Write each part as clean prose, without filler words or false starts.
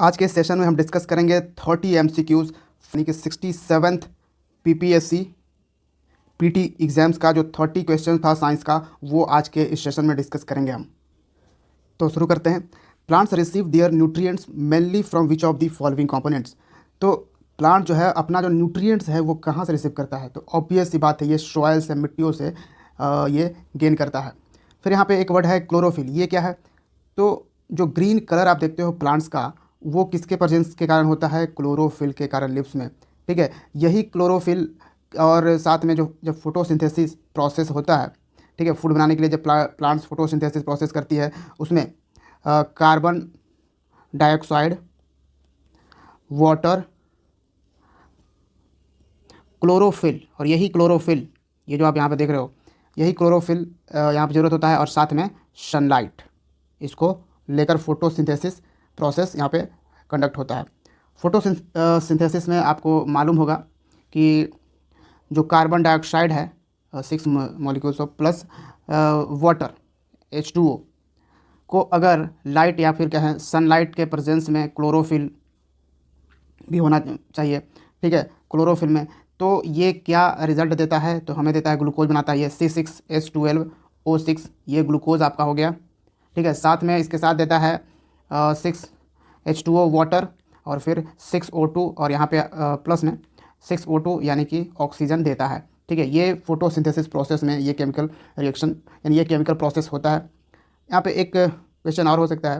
आज के सेशन में हम डिस्कस करेंगे 30 MCQs यानी कि 67th PPSC PT एग्ज़ाम्स का जो 30 क्वेश्चन था साइंस का, वो आज के इस सेशन में डिस्कस करेंगे हम। तो शुरू करते हैं। Plants receive there nutrients mainly from which of the following components. तो प्लांट जो है अपना जो न्यूट्रिएंट्स है वो कहाँ से रिसीव करता है? तो ऑब्वियस सी बात है, ये सॉइल से, मिट्टियों से ये गेन करता है। फिर यहाँ पे एक वर्ड है क्लोरोफिल। ये क्या है? तो जो ग्रीन कलर आप देखते हो प्लांट्स का, वो किसके प्रेजेंस के कारण होता है? क्लोरोफिल के कारण लिप्स में। ठीक है, यही क्लोरोफिल और साथ में जो जब फोटोसिंथेसिस प्रोसेस होता है, ठीक है, फूड बनाने के लिए जब प्लांट्स फोटोसिंथेसिस प्रोसेस करती है, उसमें कार्बन डाइऑक्साइड, वाटर, क्लोरोफिल, और यही क्लोरोफिल, ये जो आप यहाँ पे देख रहे हो, यही क्लोरोफिल यहाँ पे ज़रूरत होता है, और साथ में सनलाइट, इसको लेकर फोटोसिंथेसिस प्रोसेस यहाँ पे कंडक्ट होता है। फोटोसिंथेसिस में आपको मालूम होगा कि जो कार्बन डाइऑक्साइड है 6 molecules of plus water H2O को अगर लाइट या फिर क्या है सनलाइट के प्रेजेंस में क्लोरोफिल भी होना चाहिए, ठीक है, क्लोरोफिल में, तो ये क्या रिजल्ट देता है? तो हमें देता है ग्लूकोज बनाता है ये C6H12O6, ये ग्लूकोज आपका हो गया। ठीक है, साथ में इसके साथ देता है 6H2O वाटर, और फिर 6O2, और यहाँ पे प्लस में 6O2 यानी कि ऑक्सीजन देता है। ठीक है, ये फोटोसिंथेसिस प्रोसेस में ये केमिकल रिएक्शन यानी ये केमिकल प्रोसेस होता है। यहाँ पे एक क्वेश्चन और हो सकता है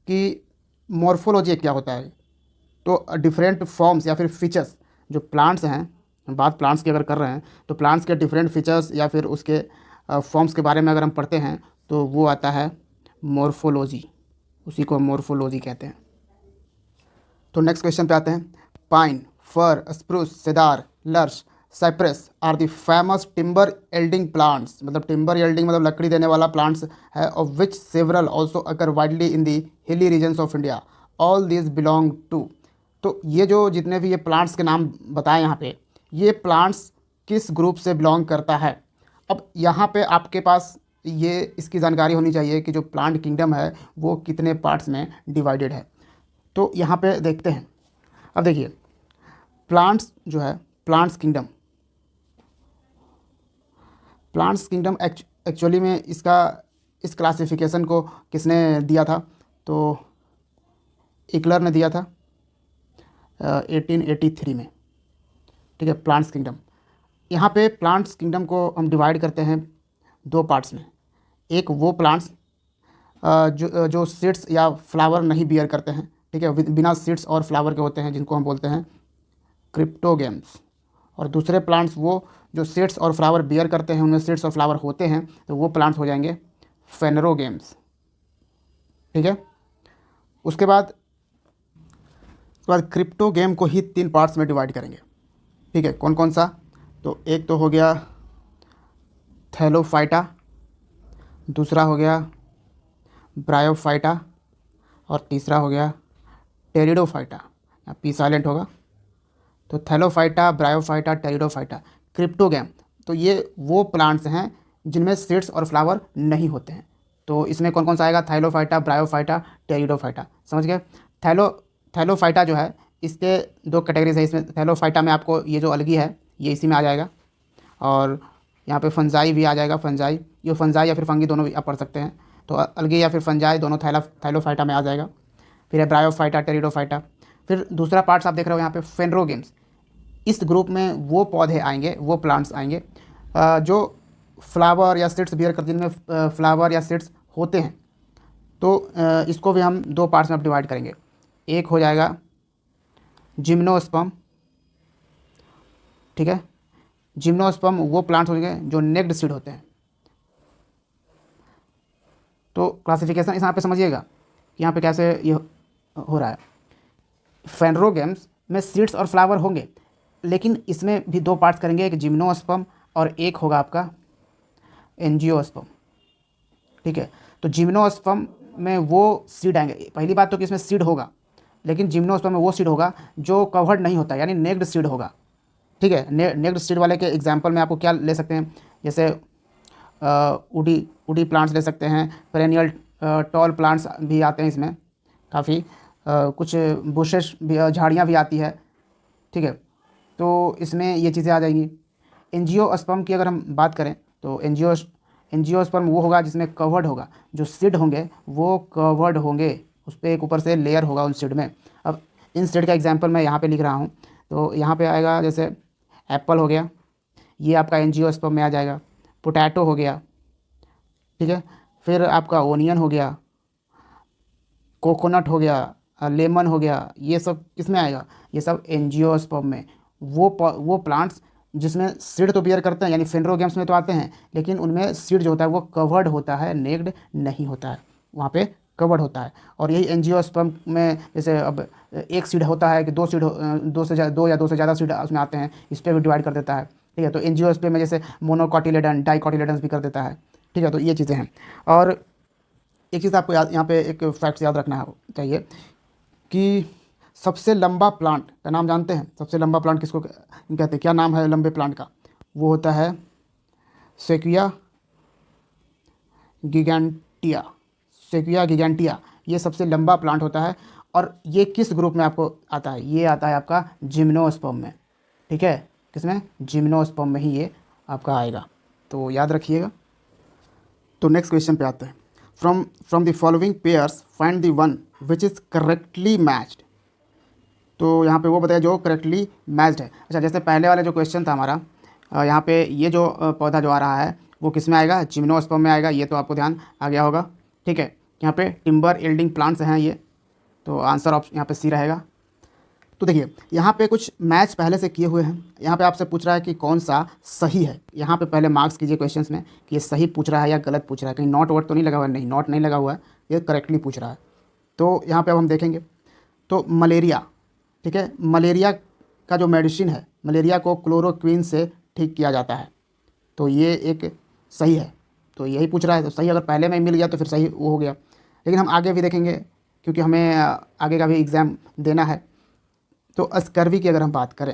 कि मॉर्फोलॉजी क्या होता है? तो डिफरेंट फॉर्म्स या फिर फीचर्स जो प्लांट्स हैं, बात प्लांट्स की अगर कर रहे हैं, तो प्लांट्स के डिफरेंट फीचर्स या फिर उसके फॉर्म्स के बारे में अगर हम पढ़ते हैं तो वो आता है मॉर्फोलॉजी, उसी को मॉर्फोलॉजी कहते हैं। तो नेक्स्ट क्वेश्चन पे आते हैं। Pine, fir, spruce, cedar, larch, cypress are the famous timber yielding plants. मतलब टिम्बर एल्डिंग मतलब लकड़ी देने वाला प्लांट्स है, of which several also occur widely in the hilly regions of India. All this belong to. तो ये जो जितने भी ये प्लांट्स के नाम बताए यहाँ पे, ये प्लांट्स किस ग्रुप से बिलोंग करता है? अब यहाँ पे आपके पास ये इसकी जानकारी होनी चाहिए कि जो प्लांट किंगडम है वो कितने पार्ट्स में डिवाइडेड है। तो यहाँ पे देखते हैं। अब देखिए, प्लांट्स जो है, प्लांट्स किंगडम एक्चुअली में इस क्लासिफिकेशन को किसने दिया था? तो इकलर ने दिया था 1883 में। ठीक है, प्लांट्स किंगडम। यहाँ पे प्लांट्स किंगडम को हम डिवाइड करते हैं दो पार्ट्स में। एक वो प्लांट्स जो सीड्स या फ्लावर नहीं बियर करते हैं, ठीक है, बिना सीड्स और फ्लावर के होते हैं, जिनको हम बोलते हैं क्रिप्टोगेम्स। और दूसरे प्लांट्स वो जो सीड्स और फ्लावर बियर करते हैं, उनमें सीड्स और फ्लावर होते हैं, तो वो प्लांट्स हो जाएंगे फेनरोगेम्स। ठीक है, उसके बाद क्रिप्टोगेम को ही 3 पार्ट्स में डिवाइड करेंगे। ठीक है, कौन कौन सा? तो एक तो हो गया थैलोफाइटा, दूसरा हो गया ब्रायोफाइटा, और तीसरा हो गया टेरिडोफाइटा। यहाँ पी साइलेंट होगा। तो थैलोफाइटा, ब्रायोफाइटा, टेरिडोफाइटा, क्रिप्टोगेम। तो ये वो प्लांट्स हैं जिनमें सीड्स और फ्लावर नहीं होते हैं। तो इसमें कौन कौन सा आएगा? Thallophyta, bryophyta, pteridophyta. समझ गए? थैलोफाइटा जो है, इसके 2 कैटेगरीज है इसमें। थैलोफाइटा में आपको ये जो अलगी है ये इसी में आ जाएगा, और यहाँ पे फंजाई भी आ जाएगा। फंजाई, ये फंजाई या फिर फंगी दोनों भी आप पढ़ सकते हैं। तो अलगी या फिर फंजाई दोनों थैलोफाइटा में आ जाएगा। फिर है ब्रायोफाइटा, टेरिडोफाइटा। फिर दूसरा पार्ट्स आप देख रहे हो यहाँ पे फेनरोगेम्स। इस ग्रुप में वो पौधे आएंगे, वो प्लांट्स आएंगे जो फ्लावर या सीड्स बियर करते हैं, जिनमें फ्लावर या सीड्स होते हैं। तो इसको भी हम 2 पार्ट्स में डिवाइड करेंगे। एक हो जाएगा जिम्नोस्पर्म। ठीक है, जिम्नोस्पर्म वो प्लांट्स होंगे जो नेक्ड सीड होते हैं। तो क्लासिफिकेशन इस यहाँ पे समझिएगा कि यहाँ पे कैसे ये हो रहा है। फेनरोगेम्स में सीड्स और फ्लावर होंगे, लेकिन इसमें भी 2 पार्ट्स करेंगे, एक जिम्नोस्पर्म और एक होगा आपका एंजियोस्पर्म। ठीक है, तो जिम्नोस्पर्म में वो सीड आएंगे। पहली बात तो कि इसमें सीड होगा, लेकिन जिम्नोस्पर्म में वो सीड होगा जो कवर्ड नहीं होता, यानी नेक्ड सीड होगा। ठीक है, नेक्ड सीड वाले के एग्जांपल में आपको क्या ले सकते हैं? जैसे उडी प्लांट्स ले सकते हैं, पेरेनियल टॉल प्लांट्स भी आते हैं इसमें काफ़ी। कुछ बुशेस भी, झाड़ियाँ भी आती है, ठीक है। तो इसमें ये चीज़ें आ जाएंगी। एंजियोस्पर्म की अगर हम बात करें तो एंजियोस्पर्म वो होगा जिसमें कवर्ड होगा, जो सीड होंगे वो कवर्ड होंगे, उस पर एक ऊपर से लेयर होगा उन सीड में। अब इन सीड का एग्जांपल मैं यहाँ पे लिख रहा हूँ, तो यहाँ पे आएगा जैसे एप्पल हो गया, ये आपका एंजियोस्पर्म में आ जाएगा। पोटैटो हो गया, ठीक है। फिर आपका ओनियन हो गया, कोकोनट हो गया, लेमन हो गया, ये सब किस में आएगा, ये सब एंजियोस्पर्म में। वो प्लांट्स जिसमें सीड तो बियर करते हैं, यानी फेनरोगेम्स में तो आते हैं, लेकिन उनमें सीड जो होता है वो कवर्ड होता है, नेक्ड नहीं होता है, वहाँ पे कवर्ड होता है। और यही एंजियोस्पर्म में जैसे अब एक सीड होता है कि दो या दो से ज़्यादा सीड उसमें आते हैं, इस पर भी डिवाइड कर देता है, ठीक है। तो एंजियोस्पर्म में जैसे मोनोकॉटिलेडन, डाइकॉटिलेडन्स भी कर देता है, ठीक है। तो ये चीज़ें हैं। और एक चीज़ आपको याद, यहाँ पे एक फैक्ट्स याद रखना चाहिए कि सबसे लंबा प्लांट का नाम जानते हैं? सबसे लंबा प्लांट किसको कहते हैं? क्या नाम है लंबे प्लांट का? वो होता है सेक्विया गिगैंटिया। सेक्विया गिगैंटिया ये सबसे लंबा प्लांट होता है। और ये किस ग्रुप में आपको आता है? ये आता है आपका जिम्नोस्पर्म में, ठीक है। किसमें? जिम्नोस्पर्म में ही ये आपका आएगा, तो याद रखिएगा। तो नेक्स्ट क्वेश्चन पे आते हैं। From the following pairs find the one which is correctly matched. तो यहाँ पे वो बताया जो करेक्टली मैच्ड है। अच्छा, जैसे पहले वाला जो क्वेश्चन था हमारा, यहाँ पे ये जो पौधा जो आ रहा है वो किस में आएगा? जिम्नोस्पर्म में आएगा, ये तो आपको ध्यान आ गया होगा, ठीक है। यहाँ पे टिम्बर यील्डिंग प्लांट्स हैं ये, तो आंसर ऑप्शन यहाँ पे सी रहेगा। तो देखिए यहाँ पे कुछ मैच पहले से किए हुए हैं, यहाँ पे आपसे पूछ रहा है कि कौन सा सही है। यहाँ पे पहले मार्क्स कीजिए क्वेश्चंस में कि ये सही पूछ रहा है या गलत पूछ रहा है, कहीं नॉट वर्ड तो नहीं लगा हुआ है? नहीं, नॉट नहीं लगा हुआ है, ये करेक्टली पूछ रहा है। तो यहाँ पे अब हम देखेंगे तो मलेरिया, ठीक है, मलेरिया का जो मेडिसिन है, मलेरिया को क्लोरोक्विन से ठीक किया जाता है, तो ये एक सही है। तो यही पूछ रहा है, तो सही अगर पहले में मिल गया तो फिर सही वो हो गया। लेकिन हम आगे भी देखेंगे क्योंकि हमें आगे का भी एग्ज़ाम देना है। तो स्कर्वी की अगर हम बात करें,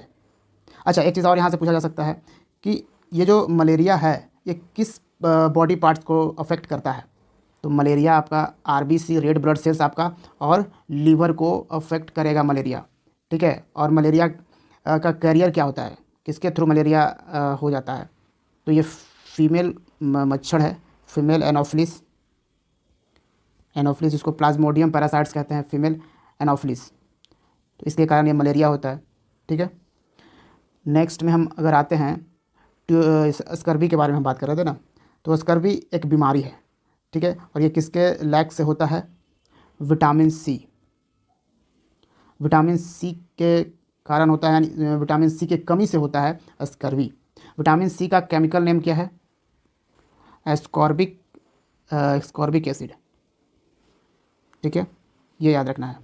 अच्छा एक चीज़ और यहाँ से पूछा जा सकता है कि ये जो मलेरिया है ये किस बॉडी पार्ट्स को अफेक्ट करता है? तो मलेरिया आपका आरबीसी, रेड ब्लड सेल्स आपका, और लीवर को अफेक्ट करेगा मलेरिया, ठीक है। और मलेरिया का कैरियर क्या होता है? किसके थ्रू मलेरिया हो जाता है? तो ये फीमेल मच्छर है, फीमेल एनोफिलिस। एनोफिलिस इसको प्लाज्मोडियम पैरासाइट्स कहते हैं, फीमेल एनोफिलिस, तो इसके कारण ये मलेरिया होता है, ठीक है। नेक्स्ट में हम अगर आते हैं स्कर्वी के बारे में हम बात कर रहे थे ना, तो स्कर्वी एक बीमारी है, ठीक है। और ये किसके लैक से होता है? Vitamin C. विटामिन सी के कारण होता है, यानी विटामिन सी की कमी से होता है स्कर्वी। विटामिन सी का केमिकल नेम क्या है? एस्कॉर्बिक एसिड, ठीक है, ये याद रखना है।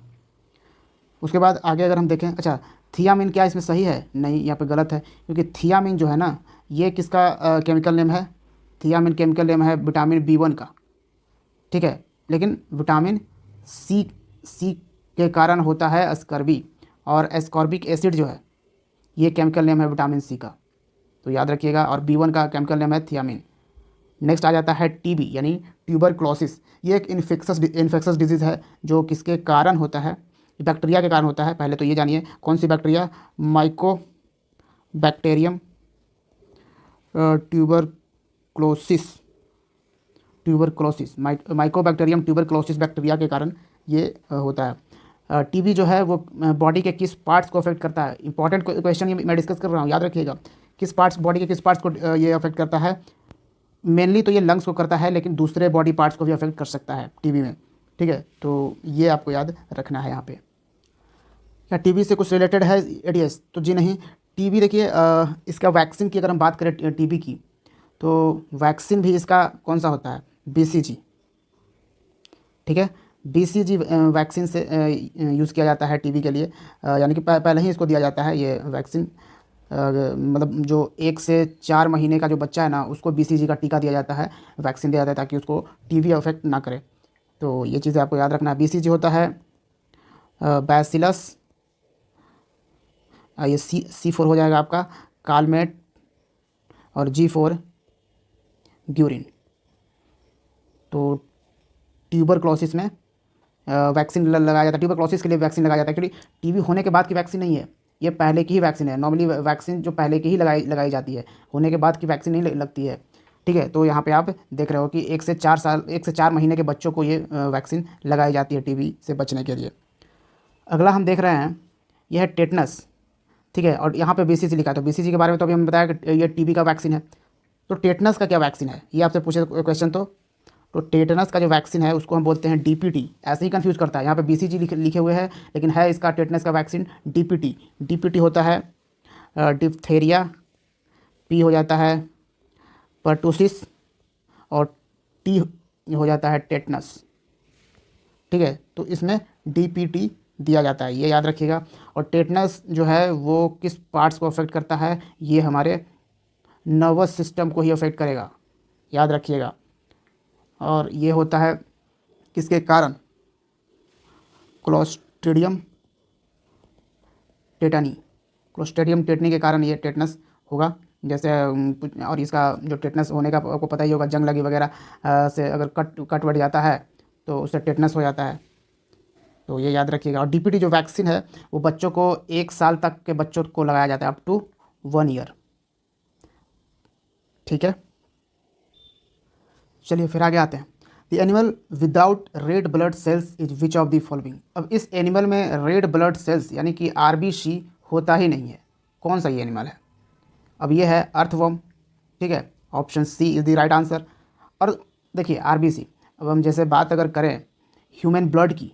उसके बाद आगे अगर हम देखें, अच्छा थियामिन क्या इसमें सही है? नहीं, यहाँ पे गलत है, क्योंकि थियामिन जो है ना ये किसका केमिकल नेम है? थियामिन केमिकल नेम है विटामिन B1 का, ठीक है। लेकिन विटामिन सी के कारण होता है स्कर्वी, और एस्कॉर्बिक एसिड जो है ये केमिकल नेम है विटामिन सी का, तो याद रखिएगा। और B1 का केमिकल नेम है थियामिन। नेक्स्ट आ जाता है टीबी यानी ट्यूबरक्लोसिस। ये एक इन्फेक्शस डिजीज़ है जो किसके कारण होता है? बैक्टीरिया के कारण होता है। पहले तो ये जानिए कौन सी bacteria? Mycobacterium tuberculosis, mycobacterium tuberculosis bacteria के कारण ये होता है। टीबी जो है वो बॉडी के किस पार्ट्स को अफेक्ट करता है? इंपॉर्टेंट क्वेश्चन ये मैं डिस्कस कर रहा हूँ, याद रखिएगा। किस पार्ट्स, बॉडी के किस पार्ट्स को ये अफेक्ट करता है? मेनली तो ये लंग्स को करता है, लेकिन दूसरे बॉडी पार्ट्स को भी अफेक्ट कर सकता है टीबी में, ठीक है। तो ये आपको याद रखना है यहाँ पे। क्या टीबी से कुछ रिलेटेड है एडीएस? तो जी नहीं। टीबी देखिए इसका वैक्सीन की अगर हम बात करें टीबी की, तो वैक्सीन भी इसका कौन सा होता है? बीसीजी, ठीक है। बीसीजी वैक्सीन से यूज़ किया जाता है टीबी के लिए, यानी कि पहले ही इसको दिया जाता है ये वैक्सीन। मतलब जो 1 से 4 महीने का जो बच्चा है ना उसको बीसीजी का टीका दिया जाता है, वैक्सीन दिया जाता है, ताकि उसको टीबी अफेक्ट ना करे। तो ये चीज़ें आपको याद रखना है। बीसीजी होता है बैसिलस, ये C4 हो जाएगा आपका कालमेट, और G4 ग्यूरिन। तो ट्यूबरक्लोसिस में वैक्सीन लगाया जाता है, ट्यूबरक्लोसिस के लिए वैक्सीन लगाया जाता है। क्योंकि टीबी होने के बाद की वैक्सीन नहीं है, ये पहले की ही वैक्सीन है। नॉर्मली वैक्सीन जो पहले की ही लगाई जाती है, होने के बाद की वैक्सीन नहीं लगती है। ठीक है, तो यहाँ पे आप देख रहे हो कि 1 से 4 महीने के बच्चों को ये वैक्सीन लगाई जाती है टीबी से बचने के लिए। अगला हम देख रहे हैं, यह है टेटनस। ठीक है, और यहाँ पे बीसीजी लिखा है, तो बीसीजी के बारे में तो अभी हमने बताया कि ये टीबी का वैक्सीन है। तो टेटनस का क्या वैक्सीन है, ये आपसे पूछे क्वेश्चन। तो टेटनस का जो वैक्सीन है उसको हम बोलते हैं डीपीटी। ऐसे ही कंफ्यूज करता है, यहाँ पे बीसीजी लिखे हुए हैं, लेकिन है इसका टेटनस का वैक्सीन डीपीटी। डीपीटी होता है डिप्थेरिया, पी हो जाता है पर्टूसिस, और टी हो जाता है टेटनस। ठीक है, तो इसमें डीपीटी दिया जाता है, ये याद रखिएगा। और टेटनस जो है वो किस पार्ट्स को अफेक्ट करता है, ये हमारे नर्वस सिस्टम को ही अफेक्ट करेगा, याद रखिएगा। और ये होता है किसके कारण, क्लोस्ट्रिडियम टेटानी। क्लोस्ट्रिडियम टेटनी के कारण ये टेटनस होगा। जैसे और इसका जो टेटनस होने का आपको पता ही होगा, जंग लगी वगैरह से अगर कट वट जाता है तो उससे टेटनस हो जाता है, तो ये याद रखिएगा। और डीपीटी जो वैक्सीन है वो बच्चों को 1 साल तक के बच्चों को लगाया जाता है, अप टू 1 ईयर। ठीक है, चलिए फिर आगे आते हैं। The animal without red blood cells is which of the following. अब इस एनिमल में रेड ब्लड सेल्स यानी कि आरबीसी होता ही नहीं है, कौन सा ये एनिमल है। अब ये है अर्थवर्म। ठीक है, option C is the right answer. और देखिए आरबीसी, अब हम जैसे बात अगर करें ह्यूमन ब्लड की,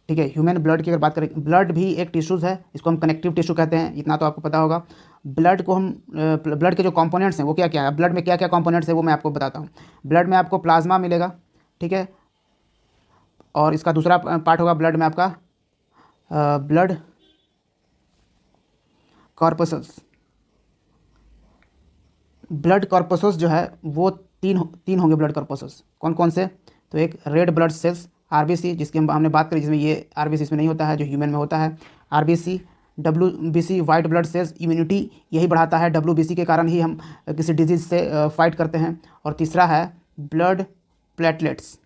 ठीक है, ह्यूमन ब्लड की अगर बात करें, ब्लड भी एक टिश्यूज़ है, इसको हम कनेक्टिव टिश्यू कहते हैं, इतना तो आपको पता होगा। ब्लड को हम ब्लड के जो कंपोनेंट्स हैं वो क्या क्या है, ब्लड में क्या क्या कंपोनेंट्स है वो मैं आपको बताता हूँ। ब्लड में आपको प्लाज्मा मिलेगा, ठीक है, और इसका दूसरा पार्ट होगा ब्लड में आपका ब्लड कॉर्पसल्स। ब्लड कॉर्पसल्स जो है वो तीन होंगे ब्लड कॉर्पसल्स। कौन कौन से, तो एक रेड ब्लड सेल्स आरबीसी, जिसकी हमने बात करी, जिसमें ये आरबीसी इसमें नहीं होता है, जो ह्यूमन में होता है। RBC, WBC white blood cells, immunity यही बढ़ाता है, डब्ल्यूबीसी के कारण ही हम किसी डिजीज़ से फाइट करते हैं। और तीसरा है ब्लड प्लेटलेट्स।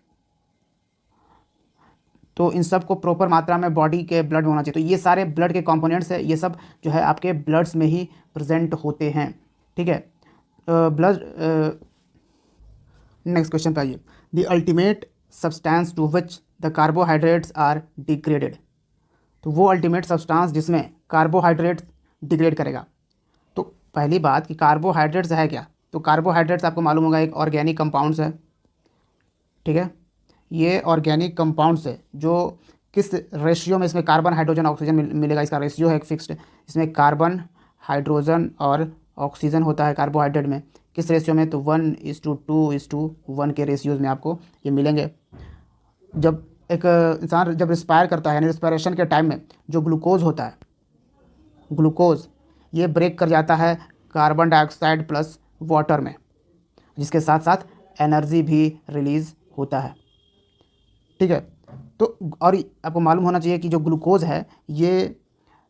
तो इन सब को प्रॉपर मात्रा में बॉडी के ब्लड में होना चाहिए। तो ये सारे ब्लड के कंपोनेंट्स है, ये सब जो है आपके ब्लड्स में ही प्रेजेंट होते हैं। ठीक है, ब्लड नेक्स्ट क्वेश्चन पे आइए। The ultimate substance to which the carbohydrates are degraded. तो वो अल्टीमेट सब्सटेंस जिसमें कार्बोहाइड्रेट्स डिग्रेड करेगा। तो पहली बात कि कार्बोहाइड्रेट्स है क्या, तो कार्बोहाइड्रेट्स आपको मालूम होगा एक ऑर्गेनिक कंपाउंड्स है। ठीक है, ये ऑर्गेनिक कंपाउंड्स है जो किस रेशियो में, इसमें कार्बन हाइड्रोजन ऑक्सीजन मिलेगा, इसका रेशियो है फिक्स्ड। इसमें कार्बन हाइड्रोजन और ऑक्सीजन होता है कार्बोहाइड्रेट में, किस रेशियो में, तो 1:2:1 के रेशियोज़ में आपको ये मिलेंगे। जब एक इंसान जब रिस्पायर करता है, यानी रिस्पायरेशन के टाइम में जो ग्लूकोज होता है, ग्लूकोज ये ब्रेक कर जाता है कार्बन डाइऑक्साइड प्लस वाटर में, जिसके साथ साथ एनर्जी भी रिलीज़ होता है। ठीक है, तो और आपको मालूम होना चाहिए कि जो ग्लूकोज है ये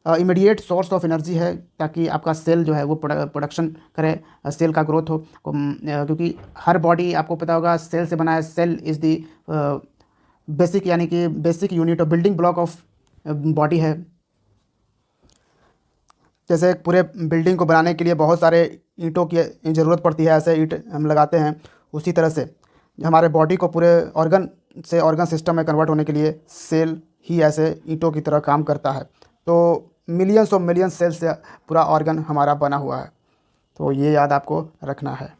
इमीडिएट सोर्स ऑफ एनर्जी है, ताकि आपका सेल जो है वो प्रोडक्शन करे, सेल का ग्रोथ हो। क्योंकि हर बॉडी आपको पता होगा सेल से बना है, सेल इज़ दी बेसिक, यानी कि बेसिक यूनिट और बिल्डिंग ब्लॉक ऑफ बॉडी है। जैसे पूरे बिल्डिंग को बनाने के लिए बहुत सारे ईंटों की ज़रूरत पड़ती है, ऐसे ईंट हम लगाते हैं, उसी तरह से हमारे बॉडी को पूरे ऑर्गन से ऑर्गन सिस्टम में कन्वर्ट होने के लिए सेल ही ऐसे ईंटों की तरह काम करता है। तो मिलियंस और मिलियंस सेल से पूरा ऑर्गन हमारा बना हुआ है, तो ये याद आपको रखना है।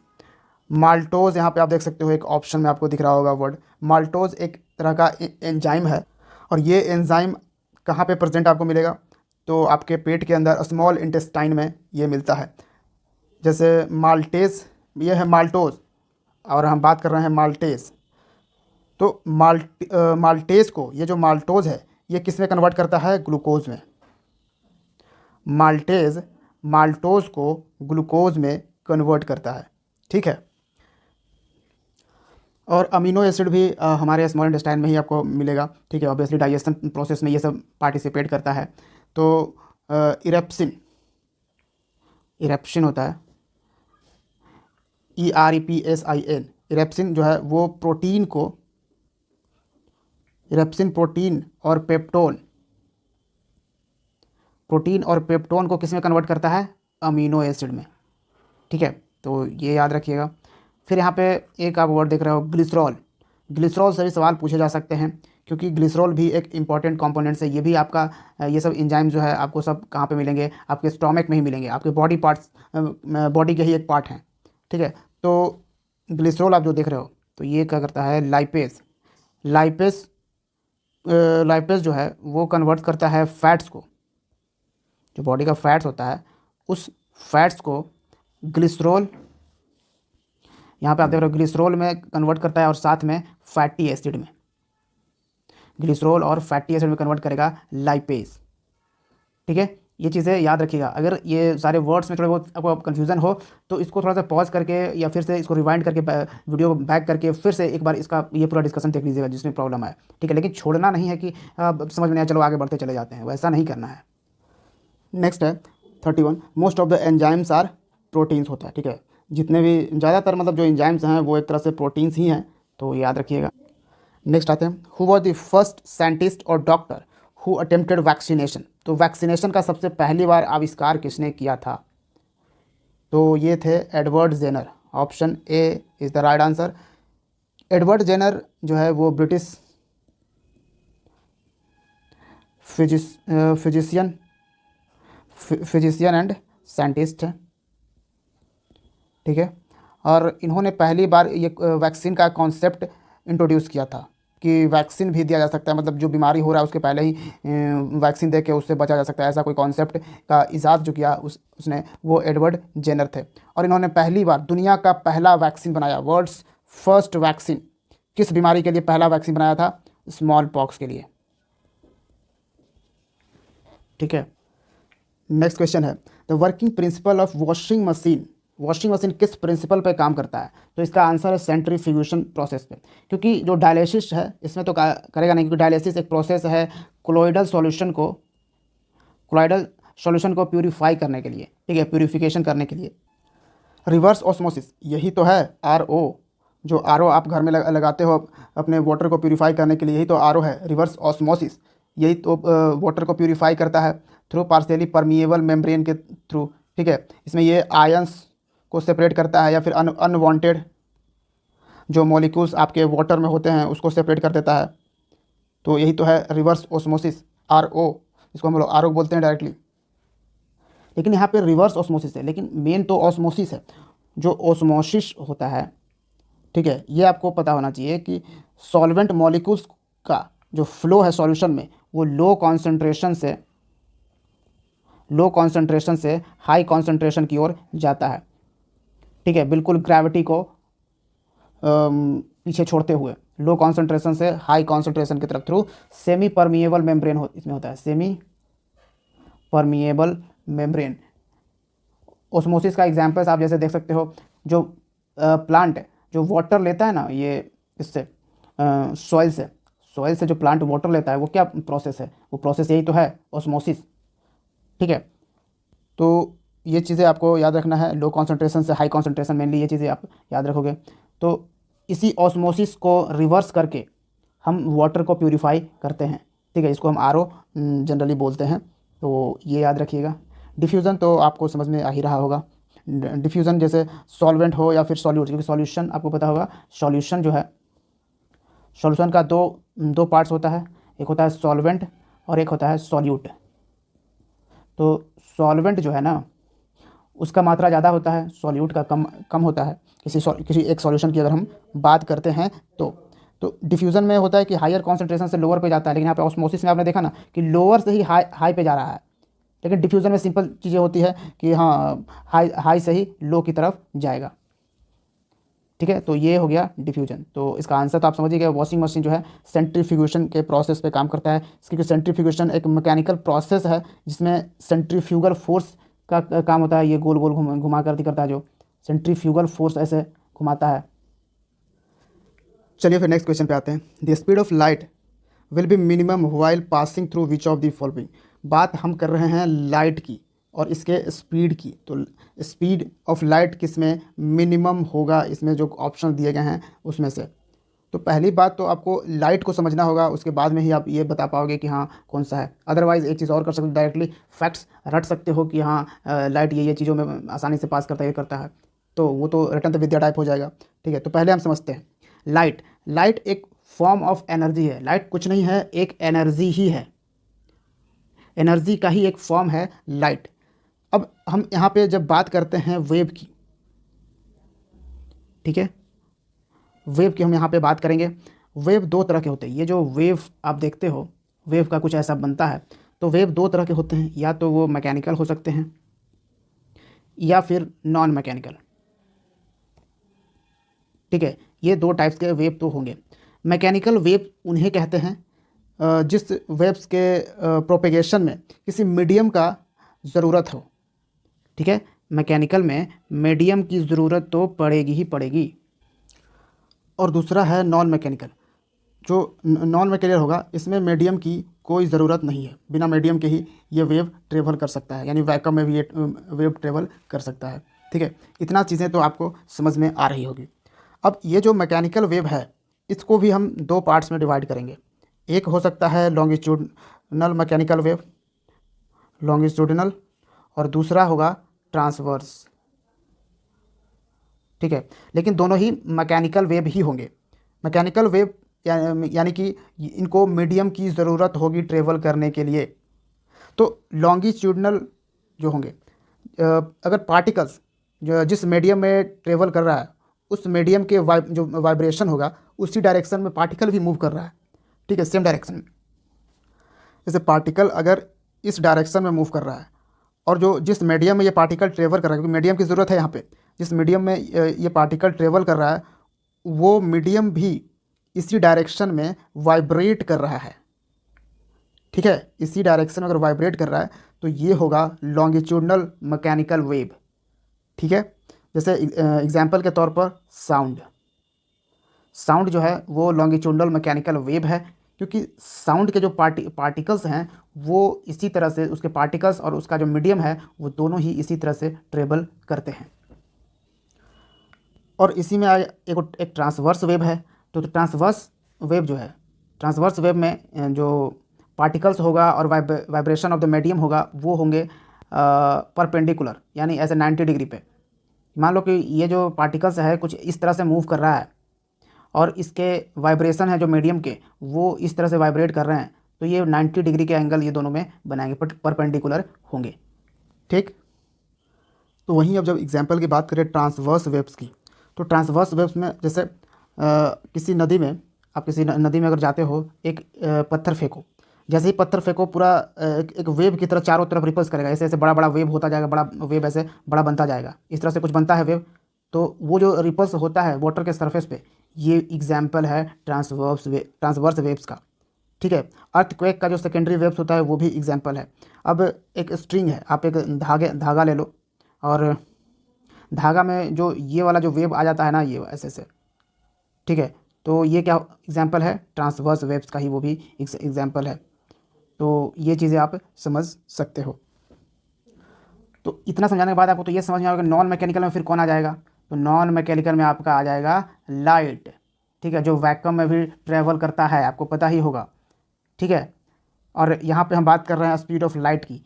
माल्टोज़, यहाँ पे आप देख सकते हो एक ऑप्शन में आपको दिख रहा होगा वर्ड माल्टोज़, एक तरह का एंजाइम है। और ये एंजाइम कहाँ पे प्रेजेंट आपको मिलेगा, तो आपके पेट के अंदर स्मॉल इंटेस्टाइन में ये मिलता है। जैसे माल्टेज़, ये है माल्टोज़ और हम बात कर रहे हैं माल्टेज़। तो माल्टेज़ को, ये जो माल्टोज़ है ये किस में कन्वर्ट करता है, ग्लूकोज में। माल्टेज़ माल्टोज़ को ग्लूकोज में कन्वर्ट करता है। ठीक है, और अमीनो एसिड भी हमारे स्मॉल इंटेस्टाइन में ही आपको मिलेगा। ठीक है, ऑब्वियसली डाइजेशन प्रोसेस में ये सब पार्टिसिपेट करता है। तो इरेप्सिन होता है, EREPSIN। इरेप्सिन जो है वो प्रोटीन को इरेप्सिन प्रोटीन और पेप्टोन को किस में कन्वर्ट करता है? अमीनो एसिड में। ठीक है, तो ये याद रखिएगा। फिर यहाँ पे एक आप वर्ड देख रहे हो, ग्लिसरॉल। ग्लिसरॉल से भी सवाल पूछे जा सकते हैं, क्योंकि ग्लिसरॉल भी एक इंपॉर्टेंट कंपोनेंट्स है। ये भी आपका ये सब एंजाइम जो है आपको सब कहाँ पे मिलेंगे? आपके स्टोमक में ही मिलेंगे, आपके बॉडी पार्ट्स, बॉडी के ही एक पार्ट हैं। ठीक है, तो ग्लिसरॉल आप जो देख रहे हो, तो ये क्या करता है? लाइपेस लाइपेस जो है वो कन्वर्ट करता है फैट्स को, जो बॉडी का फैट्स होता है उस फैट्स को ग्लिसरॉल, यहाँ पे आप देख रहे हो, ग्लिसरॉल में कन्वर्ट करता है और साथ में फैटी एसिड में, ग्लिसरॉल और फैटी एसिड में कन्वर्ट करेगा लाइपेज। ठीक है, ये चीज़ें याद रखिएगा। अगर ये सारे वर्ड्स में थोड़ा बहुत आपको कन्फ्यूज़न हो तो इसको थोड़ा सा पॉज करके या फिर से इसको रिवाइंड करके वीडियो बैक करके फिर से एक बार इसका ये पूरा डिस्कशन देख लीजिएगा जिसमें प्रॉब्लम है। ठीक है, लेकिन छोड़ना नहीं है कि समझ में नहीं आया चलो आगे बढ़ते चले जाते हैं, वैसा नहीं करना है। नेक्स्ट है 31, most of the enzymes are proteins होता है। ठीक है, जितने भी ज़्यादातर मतलब जो एंजाइम्स हैं वो एक तरह से प्रोटीन्स ही हैं, तो याद रखिएगा। नेक्स्ट आते हैं, who was the first scientist और डॉक्टर हु अटेम्प्टेड वैक्सीनेशन। तो वैक्सीनेशन का सबसे पहली बार आविष्कार किसने किया था? तो ये थे Edward Jenner. Option A is the right answer. Edward Jenner जो है वो ब्रिटिश फिजिशियन एंड साइंटिस्ट है। ठीक है, और इन्होंने पहली बार ये वैक्सीन का कॉन्सेप्ट इंट्रोड्यूस किया था कि वैक्सीन भी दिया जा सकता है, मतलब जो बीमारी हो रहा है उसके पहले ही वैक्सीन दे के उससे बचा जा सकता है। ऐसा कोई कॉन्सेप्ट का इजाद जो किया उसने वो एडवर्ड जेनर थे। और इन्होंने पहली बार दुनिया का पहला वैक्सीन बनाया, वर्ल्ड्स फर्स्ट वैक्सीन। किस बीमारी के लिए पहला वैक्सीन बनाया था? स्मॉल पॉक्स के लिए। ठीक है, नेक्स्ट क्वेश्चन है, the working principle of washing machine किस प्रिंसिपल पे काम करता है? तो इसका आंसर है सेंट्रीफ्यूगेशन प्रोसेस पे, क्योंकि जो डायलिसिस है इसमें तो करेगा नहीं, क्योंकि डायलिसिस एक प्रोसेस है कोलोइडल सॉल्यूशन को प्यूरिफाई करने के लिए। ठीक है, प्यूरिफिकेशन करने के लिए। रिवर्स ऑस्मोसिस यही तो है RO, जो RO आप घर में लगाते हो अपने वाटर को प्यूरिफाई करने के लिए, यही तो RO है, रिवर्स ऑस्मोसिस। यही तो वाटर को प्यूरिफाई करता है थ्रू पार्शियली परमिएबल मेम्ब्रेन के थ्रू। ठीक है, इसमें ये आयंस को सेपरेट करता है या फिर अनवांटेड जो मॉलिक्यूल्स आपके वाटर में होते हैं उसको सेपरेट कर देता है। तो यही तो है रिवर्स ऑस्मोसिस, RO, इसको हम लोग RO बोलते हैं डायरेक्टली। लेकिन यहाँ पे रिवर्स ऑस्मोसिस है, लेकिन मेन तो ऑस्मोसिस है। जो ऑस्मोसिस होता है, ठीक है, ये आपको पता होना चाहिए कि सॉल्वेंट मॉलिक्यूल्स का जो फ्लो है सॉल्यूशन में वो लो कॉन्सेंट्रेशन से हाई कॉन्सेंट्रेशन की ओर जाता है। ठीक है, बिल्कुल ग्रेविटी को पीछे छोड़ते हुए लो कॉन्सेंट्रेशन से हाई कॉन्सेंट्रेशन की तरफ थ्रू सेमी परमिएबल मेम्ब्रेन इसमें होता है, सेमी परमिएबल मेम्ब्रेन। ओस्मोसिस का एग्जांपल्स आप जैसे देख सकते हो, जो प्लांट जो वाटर लेता है ना, ये इससे सॉइल से जो प्लांट वाटर लेता है वो क्या प्रोसेस है? वो प्रोसेस यही तो है, ओस्मोसिस। ठीक है, तो ये चीज़ें आपको याद रखना है, लो कॉन्सेंट्रेशन से हाई कॉन्सेंट्रेशन, मेनली ये चीज़ें आप याद रखोगे। तो इसी ऑस्मोसिस को रिवर्स करके हम वाटर को प्यूरिफाई करते हैं। ठीक है, इसको हम RO जनरली बोलते हैं, तो ये याद रखिएगा। डिफ्यूज़न तो आपको समझ में आ ही रहा होगा। डिफ्यूज़न जैसे सॉल्वेंट हो या फिर सॉल्यूट, क्योंकि सॉल्यूशन आपको पता होगा, सॉल्यूशन जो है, सॉल्यूशन का दो पार्ट्स होता है, एक होता है सॉल्वेंट और एक होता है सॉल्यूट। तो सॉल्वेंट जो है ना उसका मात्रा ज़्यादा होता है, सॉल्यूट का कम होता है। किसी एक सॉल्यूशन की अगर हम बात करते हैं तो डिफ्यूज़न में होता है कि हायर कॉन्सेंट्रेशन से लोअर पे जाता है, लेकिन यहाँ पे ऑस्मोसिस में आपने देखा ना कि लोअर से ही हाई पे जा रहा है। लेकिन डिफ्यूज़न में सिंपल चीज़ें होती है कि हाँ हाई से ही लो की तरफ जाएगा। ठीक है, तो ये हो गया डिफ्यूजन। तो इसका आंसर तो आप समझिए गए, वॉशिंग मशीन जो है सेंट्रीफ्यूगेशन के प्रोसेस पे काम करता है। क्योंकि सेंट्रीफ्यूगेशन एक मैकेनिकल प्रोसेस है जिसमें सेंट्रीफ्यूगल फोर्स का काम होता है। ये गोल गोल घुमा कर करता है, जो सेंट्रीफ्यूगल फोर्स ऐसे घुमाता है। चलिए फिर नेक्स्ट क्वेश्चन पे आते हैं। The speed of light will be minimum while passing through which of the following. बात हम कर रहे हैं लाइट की और इसके स्पीड की। तो स्पीड ऑफ लाइट किस में मिनिमम होगा? इसमें जो ऑप्शन दिए गए हैं उसमें से तो पहली बात तो आपको लाइट को समझना होगा, उसके बाद में ही आप ये बता पाओगे कि हाँ कौन सा है। अदरवाइज़ एक चीज़ और कर सकते हो, डायरेक्टली फैक्ट्स रट सकते हो कि हाँ लाइट ये चीज़ों में आसानी से पास करता है, ये करता है, तो वो तो रटन विद्या टाइप हो जाएगा। ठीक है, तो पहले हम समझते हैं लाइट। लाइट एक फॉर्म ऑफ एनर्जी है। लाइट कुछ नहीं है, एक एनर्जी ही है, एनर्जी का ही एक फॉर्म है लाइट। अब हम यहाँ पे जब बात करते हैं वेव की, ठीक है, वेव की हम यहाँ पे बात करेंगे। वेव दो तरह के होते हैं। ये जो वेव आप देखते हो, वेव का कुछ ऐसा बनता है। तो वेव दो तरह के होते हैं, या तो वो मैकेनिकल हो सकते हैं या फिर नॉन मैकेनिकल। ठीक है, ये दो टाइप्स के वेव तो होंगे। मैकेनिकल वेव उन्हें कहते हैं जिस वेव्स के प्रोपेगेशन में किसी मीडियम का ज़रूरत हो। ठीक है, मैकेनिकल में मीडियम की ज़रूरत तो पड़ेगी ही पड़ेगी। और दूसरा है नॉन मैकेनिकल। जो नॉन मैकेनिकल होगा, इसमें मीडियम की कोई ज़रूरत नहीं है, बिना मीडियम के ही ये वेव ट्रेवल कर सकता है, यानी वैक्यूम में भी ये वेव ट्रेवल कर सकता है। ठीक है, इतना चीज़ें तो आपको समझ में आ रही होगी। अब ये जो मैकेनिकल वेव है, इसको भी हम दो पार्ट्स में डिवाइड करेंगे। एक हो सकता है लॉन्गिट्यूडनल मैकेनिकल वेव, लॉन्गिट्यूडनल, और दूसरा होगा ट्रांसवर्स। ठीक है, लेकिन दोनों ही मैकेनिकल वेव ही होंगे। मैकेनिकल वेव यानी कि इनको मीडियम की ज़रूरत होगी ट्रेवल करने के लिए। तो लॉन्गिट्यूडनल जो होंगे, अगर पार्टिकल्स जो जिस मीडियम में ट्रेवल कर रहा है, उस मीडियम के जो वाइब्रेशन होगा, उसी डायरेक्शन में पार्टिकल भी मूव कर रहा है। ठीक है, सेम डायरेक्शन में। जैसे पार्टिकल अगर इस डायरेक्शन में मूव कर रहा है, और जो जिस मीडियम में ये पार्टिकल ट्रेवल कर रहा है, क्योंकि मीडियम की ज़रूरत है यहाँ पे, जिस मीडियम में ये पार्टिकल ट्रेवल कर रहा है, वो मीडियम भी इसी डायरेक्शन में वाइब्रेट कर रहा है। ठीक है, इसी डायरेक्शन में अगर वाइब्रेट कर रहा है तो ये होगा लॉन्गिट्यूडनल मैकेनिकल वेव। ठीक है, जैसे एग्जांपल के तौर पर साउंड। साउंड जो है वो लॉन्गिट्यूडनल मैकेनिकल वेव है, क्योंकि साउंड के जो पार्टिकल्स हैं वो इसी तरह से, उसके पार्टिकल्स और उसका जो मीडियम है वो दोनों ही इसी तरह से ट्रेवल करते हैं। और इसी में एक ट्रांसवर्स वेव है। तो ट्रांसवर्स वेव जो है, ट्रांसवर्स वेव में जो पार्टिकल्स होगा और वाइब्रेशन ऑफ द मीडियम होगा, वो होंगे परपेंडिकुलर, यानी ऐसे 90 डिग्री पे। मान लो कि ये जो पार्टिकल्स है कुछ इस तरह से मूव कर रहा है, और इसके वाइब्रेशन है जो मीडियम के, वो इस तरह से वाइब्रेट कर रहे हैं, तो ये 90 डिग्री के एंगल ये दोनों में बनाएंगे, परपेंडिकुलर होंगे। ठीक, तो वहीं अब जब एग्जांपल की बात करें ट्रांसवर्स वेव्स की, तो ट्रांसवर्स वेव्स में जैसे किसी नदी में, आप किसी नदी में अगर जाते हो, एक पत्थर फेंको, जैसे ही पत्थर फेंको, पूरा एक वेव की तरह चारों तरफ रिपल्स करेगा, ऐसे ऐसे बड़ा बड़ा वेव होता जाएगा, बड़ा वेव ऐसे बड़ा बनता जाएगा, इस तरह से कुछ बनता है वेव। तो वो जो रिपल्स होता है वाटर के सरफेस पे, ये एग्जाम्पल है ट्रांसवर्स वेव्स का। ठीक है, अर्थक्वेक का जो सेकेंडरी वेव्स होता है वो भी एग्जाम्पल है। अब एक स्ट्रिंग है, आप एक धागा ले लो, और धागा में जो ये वाला जो वेव आ जाता है ना, ये ऐसे ऐसे, ठीक है, तो ये क्या एग्जाम्पल है, ट्रांसवर्स वेव्स का ही वो भी एग्जाम्पल है। तो ये चीज़ें आप समझ सकते हो। तो इतना समझाने के बाद आपको तो ये समझ में आएगा नॉन मैकेनिकल में फिर कौन आ जाएगा। तो नॉन मैकेनिकल में आपका आ जाएगा लाइट। ठीक है, जो वैक्यूम में भी ट्रैवल करता है, आपको पता ही होगा। ठीक है, और यहाँ पे हम बात कर रहे हैं स्पीड ऑफ लाइट की।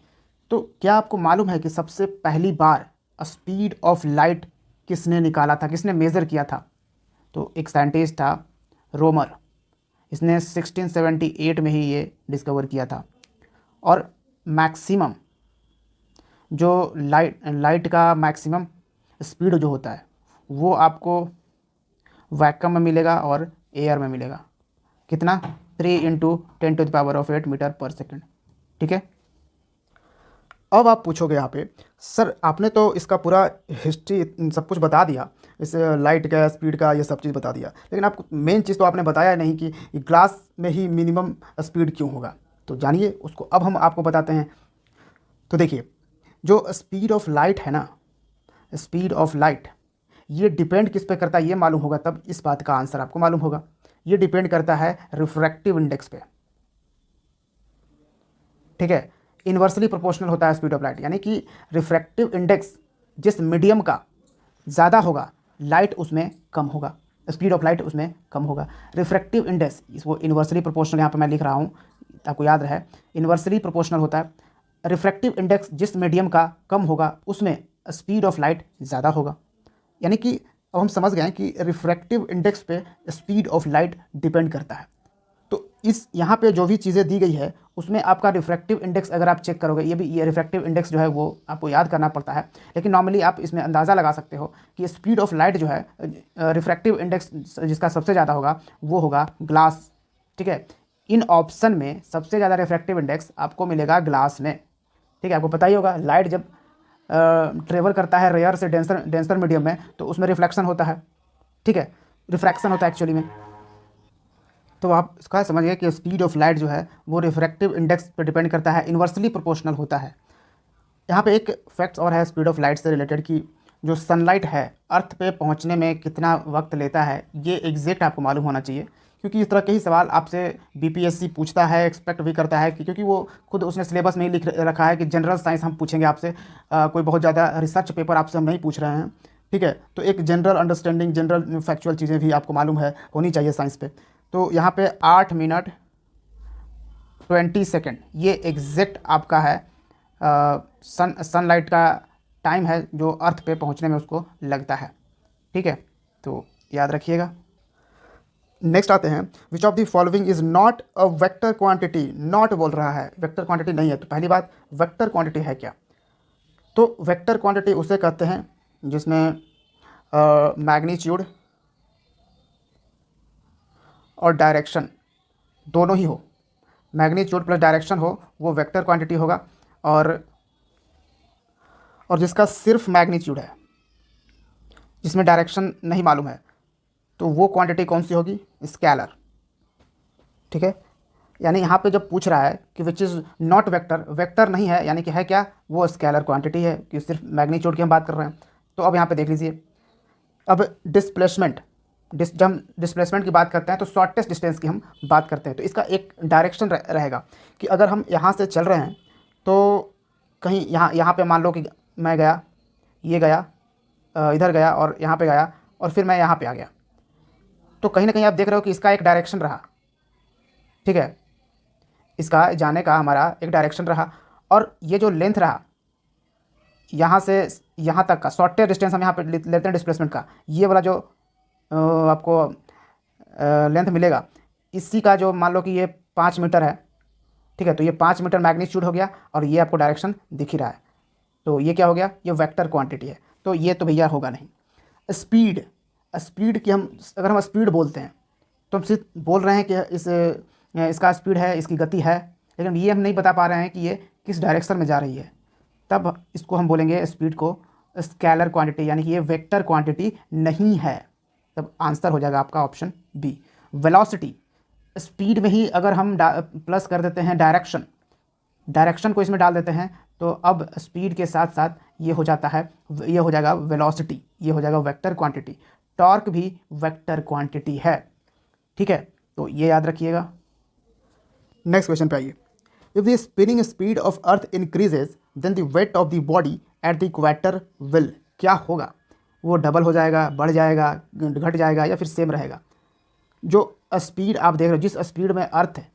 तो क्या आपको मालूम है कि सबसे पहली बार स्पीड ऑफ लाइट किसने निकाला था, किसने मेज़र किया था? तो एक साइंटिस्ट था रोमर, इसने 1678 में ही ये डिस्कवर किया था। और मैक्सिमम जो लाइट का मैक्सिमम स्पीड जो होता है वो आपको वैक्यूम में मिलेगा और एयर में मिलेगा। कितना? 3 × 10⁸ मीटर पर सेकेंड। ठीक है, अब आप पूछोगे यहाँ पे, सर आपने तो इसका पूरा हिस्ट्री सब कुछ बता दिया, इस लाइट का स्पीड का ये सब चीज़ बता दिया, लेकिन आपको मेन चीज़ तो आपने बताया नहीं कि ग्लास में ही मिनिमम स्पीड क्यों होगा। तो जानिए उसको, अब हम आपको बताते हैं। तो देखिए, जो स्पीड ऑफ लाइट है ना, स्पीड ऑफ लाइट, ये डिपेंड किस पे करता है ये मालूम होगा तब इस बात का आंसर आपको मालूम होगा। ये डिपेंड करता है रिफ्रैक्टिव इंडेक्स पे। ठीक है, इन्वर्सली प्रोपोर्शनल होता है स्पीड ऑफ लाइट, यानी कि रिफ्रैक्टिव इंडेक्स जिस मीडियम का ज़्यादा होगा, लाइट उसमें कम होगा। स्पीड ऑफ लाइट उसमें कम होगा। रिफ्रैक्टिव इंडेक्स इसको इन्वर्सली प्रोपोर्शनल यहाँ पे मैं लिख रहा हूँ, आपको याद रहे, इन्वर्सली प्रोपोर्शनल होता है। रिफ्रैक्टिव इंडेक्स जिस मीडियम का कम होगा उसमें स्पीड ऑफ लाइट ज़्यादा होगा। यानी कि अब हम समझ गए हैं कि रिफ्रैक्टिव इंडेक्स पे स्पीड ऑफ लाइट डिपेंड करता है। तो इस यहाँ पे जो भी चीज़ें दी गई है उसमें आपका रिफ्रैक्टिव इंडेक्स अगर आप चेक करोगे, ये रिफ्रैक्टिव इंडेक्स जो है वो आपको याद करना पड़ता है, लेकिन नॉर्मली आप इसमें अंदाज़ा लगा सकते हो कि स्पीड ऑफ लाइट जो है रिफ्रैक्टिव इंडेक्स जिसका सबसे ज़्यादा होगा वो होगा ग्लास। ठीक है, इन ऑप्शन में सबसे ज़्यादा रिफ्रैक्टिव इंडेक्स आपको मिलेगा ग्लास में। ठीक है, आपको पता ही होगा लाइट जब ट्रेवल करता है रेयर से डेंसर मीडियम में तो उसमें रिफ्लेक्शन होता है। ठीक है, रिफ्रैक्शन होता है एक्चुअली में। तो आप इसका समझिए कि स्पीड ऑफ लाइट जो है वो रिफ्रैक्टिव इंडेक्स पर डिपेंड करता है, इन्वर्सली प्रोपोर्शनल होता है। यहाँ पे एक फैक्ट्स और है स्पीड ऑफ लाइट से रिलेटेड कि जो सनलाइट है अर्थ पे पहुँचने में कितना वक्त लेता है, ये एग्जैक्ट आपको मालूम होना चाहिए, क्योंकि इस तरह के ही सवाल आपसे बीपीएससी पूछता है, एक्सपेक्ट भी करता है कि क्योंकि वो खुद उसने सिलेबस में ही लिख रखा है कि जनरल साइंस हम पूछेंगे आपसे, कोई बहुत ज़्यादा रिसर्च पेपर आपसे हम नहीं पूछ रहे हैं। ठीक है, तो एक जनरल अंडरस्टैंडिंग, जनरल फैक्चुअल चीज़ें भी आपको मालूम है होनी चाहिए साइंस पे। तो यहाँ पे 8 मिनट 20 सेकेंड ये एग्जैक्ट आपका है सनलाइट का टाइम है जो अर्थ पे पहुँचने में उसको लगता है। ठीक है, तो याद रखिएगा। नेक्स्ट आते हैं, which of the following is not a vector quantity. Not बोल रहा है, वेक्टर क्वांटिटी नहीं है। तो पहली बात, वेक्टर क्वांटिटी है क्या? तो वेक्टर क्वांटिटी उसे कहते हैं जिसमें मैग्नीट्यूड और डायरेक्शन दोनों ही हो, मैग्नीट्यूड प्लस डायरेक्शन हो, वो वेक्टर क्वांटिटी होगा। और जिसका सिर्फ मैग्नीट्यूड है, जिसमें डायरेक्शन नहीं मालूम है, तो वो क्वांटिटी कौन सी होगी? स्केलर। ठीक है, यानी यहाँ पे जब पूछ रहा है कि which is not vector, vector नहीं है यानी कि है क्या? वो स्केलर क्वांटिटी है, कि सिर्फ मैग्नीट्यूड की हम बात कर रहे हैं। तो अब यहाँ पे देख लीजिए, अब डिस्प्लेसमेंट, जब हम डिस्प्लेसमेंट की बात करते हैं तो शॉर्टेस्ट डिस्टेंस की हम बात करते हैं। तो इसका एक डायरेक्शन रहेगा कि अगर हम यहाँ से चल रहे हैं तो कहीं यहाँ पे मान लो कि मैं गया, ये गया, इधर गया और यहाँ पे गया और फिर मैं यहाँ पे आ गया, तो कहीं ना कहीं आप देख रहे हो कि इसका एक डायरेक्शन रहा। ठीक है, इसका जाने का हमारा एक डायरेक्शन रहा, और ये जो लेंथ रहा यहाँ से यहाँ तक का शॉर्टेस्ट डिस्टेंस हम यहाँ पे लेते हैं डिस्प्लेसमेंट का, ये वाला जो आपको लेंथ मिलेगा, इसी का जो मान लो कि ये 5 मीटर है। ठीक है, तो ये 5 मीटर मैग्नीट्यूड हो गया और ये आपको डायरेक्शन दिख ही रहा है, तो ये क्या हो गया? ये वेक्टर क्वांटिटी है। तो ये तो भैया होगा नहीं। स्पीड, स्पीड की हम अगर हम स्पीड बोलते हैं तो हम सिर्फ बोल रहे हैं कि इसका स्पीड है, इसकी गति है, लेकिन ये हम नहीं बता पा रहे हैं कि ये किस डायरेक्शन में जा रही है। तब इसको हम बोलेंगे स्पीड को स्केलर क्वांटिटी, यानी कि ये वेक्टर क्वांटिटी नहीं है। तब आंसर हो जाएगा आपका ऑप्शन बी, वेलोसिटी। स्पीड में ही अगर हम प्लस कर देते हैं डायरेक्शन को इसमें डाल देते हैं, तो अब स्पीड के साथ साथ ये हो जाता है, ये हो जाएगा वेलोसिटी, ये हो जाएगा वेक्टर क्वांटिटी। टॉर्क भी वेक्टर क्वांटिटी है। ठीक है, तो ये याद रखिएगा। नेक्स्ट क्वेश्चन पे आइए। If the spinning speed of earth increases then the weight of the body at the equator will, क्या होगा? वो डबल हो जाएगा, बढ़ जाएगा, घट जाएगा, या फिर सेम रहेगा? जो स्पीड आप देख रहे हो, जिस स्पीड में अर्थ है,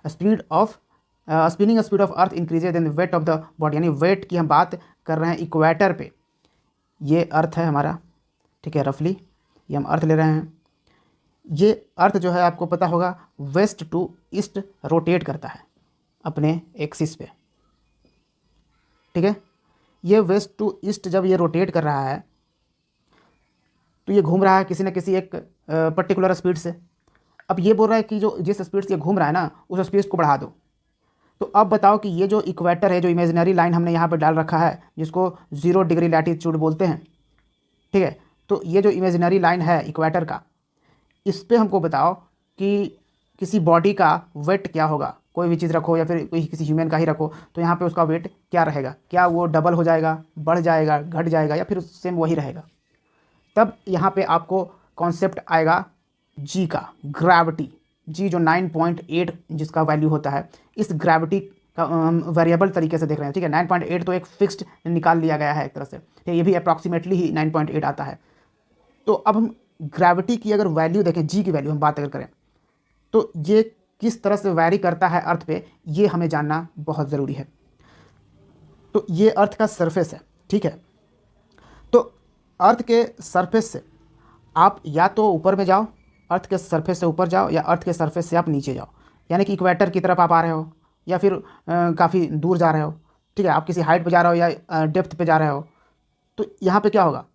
speed of spinning speed of earth increases then the weight of the body, यानी वेट की हम बात कर रहे हैं इक्वेटर पे। ये अर्थ है हमारा, ठीक है, रफली ये हम अर्थ ले रहे हैं। ये अर्थ जो है आपको पता होगा वेस्ट टू ईस्ट रोटेट करता है अपने एक्सिस पे। ठीक है, ये वेस्ट टू ईस्ट जब ये रोटेट कर रहा है तो ये घूम रहा है किसी न किसी एक पर्टिकुलर स्पीड से। अब ये बोल रहा है कि जो जिस स्पीड से ये घूम रहा है ना, उस स्पीड को बढ़ा दो। तो अब बताओ कि ये जो इक्वेटर है, जो इमेजिनरी लाइन हमने यहाँ पे डाल रखा है, जिसको 0 डिग्री लैटिट्यूड बोलते हैं, ठीक है, तो ये जो इमेजिनरी लाइन है इक्वेटर का, इस पे हमको बताओ कि किसी बॉडी का वेट क्या होगा। कोई भी चीज़ रखो या फिर कोई किसी ह्यूमन का ही रखो, तो यहाँ पे उसका वेट क्या रहेगा? क्या वो डबल हो जाएगा, बढ़ जाएगा, घट जाएगा, या फिर सेम वही रहेगा? तब यहाँ पे आपको कॉन्सेप्ट आएगा जी का, ग्रेविटी। जी जो 9.8 जिसका वैल्यू होता है, इस ग्रेविटी का वेरिएबल तरीके से देख रहे हैं। ठीक है, 9.8 तो एक फिक्स्ड निकाल लिया गया है एक तरह से, ठीक है, ये भी अप्रॉक्सीमेटली ही 9.8 आता है। तो अब हम ग्रेविटी की अगर वैल्यू देखें, जी की वैल्यू हम बात अगर करें, तो ये किस तरह से वैरी करता है अर्थ पे, ये हमें जानना बहुत ज़रूरी है। तो ये अर्थ का सरफेस है, ठीक है। तो अर्थ के सरफेस से आप या तो ऊपर में जाओ, अर्थ के सरफेस से ऊपर जाओ, या अर्थ के सरफेस से आप नीचे जाओ, यानी कि इक्वेटर की तरफ आप आ रहे हो, या फिर काफ़ी दूर जा रहे हो, ठीक है, आप किसी हाइट पे जा रहे हो या डेप्थ पे जा रहे हो। तो यहाँ पे क्या होगा,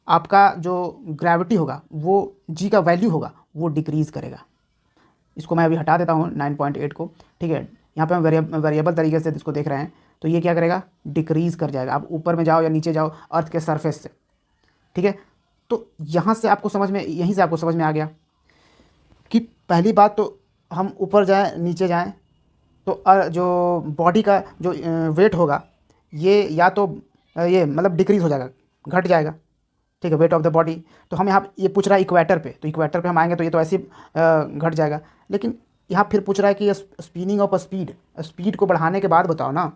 आपका जो ग्रेविटी होगा वो जी का वैल्यू होगा वो डिक्रीज़ करेगा। इसको मैं अभी हटा देता हूँ 9.8 को, ठीक है। यहाँ पे हम वेरिएबल तरीके से इसको देख रहे हैं, तो ये क्या करेगा, डिक्रीज़ कर जाएगा। आप ऊपर में जाओ या नीचे जाओ अर्थ के सरफेस से, ठीक है। तो यहाँ से आपको समझ में, यहीं से आपको समझ में आ गया कि पहली बात तो हम ऊपर जाएं नीचे जाएं तो जो बॉडी का जो वेट होगा ये या तो ये मतलब डिक्रीज़ हो जाएगा, घट जाएगा, ठीक है, वेट ऑफ द बॉडी। तो हम यहाँ ये पूछ रहा है इक्वेटर पे, तो इक्वेटर पे हम आएंगे तो ये तो ऐसे ही घट जाएगा। लेकिन यहाँ फिर पूछ रहा है कि स्पिनिंग ऑफ स्पीड को बढ़ाने के बाद बताओ ना,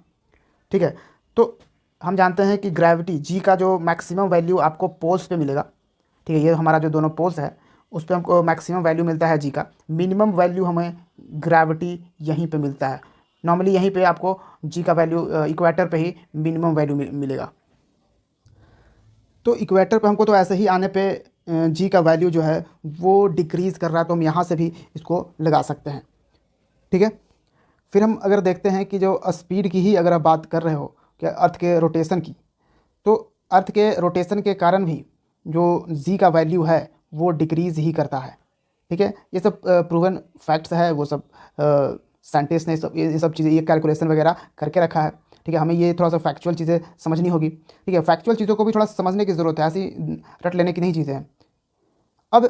ठीक है। तो हम जानते हैं कि ग्रेविटी जी का जो मैक्सिमम वैल्यू आपको पोल्स पे मिलेगा, ठीक है, ये हमारा जो दोनों पोल्स है उस पर हमको मैक्सिमम वैल्यू मिलता है जी का। मिनिमम वैल्यू हमें ग्रेविटी यहीं पे मिलता है। नॉर्मली यहीं पे आपको जी का वैल्यू इक्वेटर पे ही मिनिमम वैल्यू मिलेगा। तो इक्वेटर पे हमको तो ऐसे ही आने पे जी का वैल्यू जो है वो डिक्रीज़ कर रहा है, तो हम यहाँ से भी इसको लगा सकते हैं, ठीक है। फिर हम अगर देखते हैं कि जो स्पीड की ही अगर आप बात कर रहे हो कि अर्थ के रोटेशन की, तो अर्थ के रोटेशन के कारण भी जो जी का वैल्यू है वो डिक्रीज़ ही करता है, ठीक है। ये सब प्रूवन फैक्ट्स है, वो सब साइंटिस्ट ने ये सब चीज़ें, ये कैलकुलेशन वगैरह करके रखा है, ठीक है। हमें ये थोड़ा सा फैक्चुअल चीज़ें समझनी होगी, ठीक है। फैक्चुअल चीज़ों को भी थोड़ा समझने की ज़रूरत है, ऐसी रट लेने की नहीं चीज़ें हैं। अब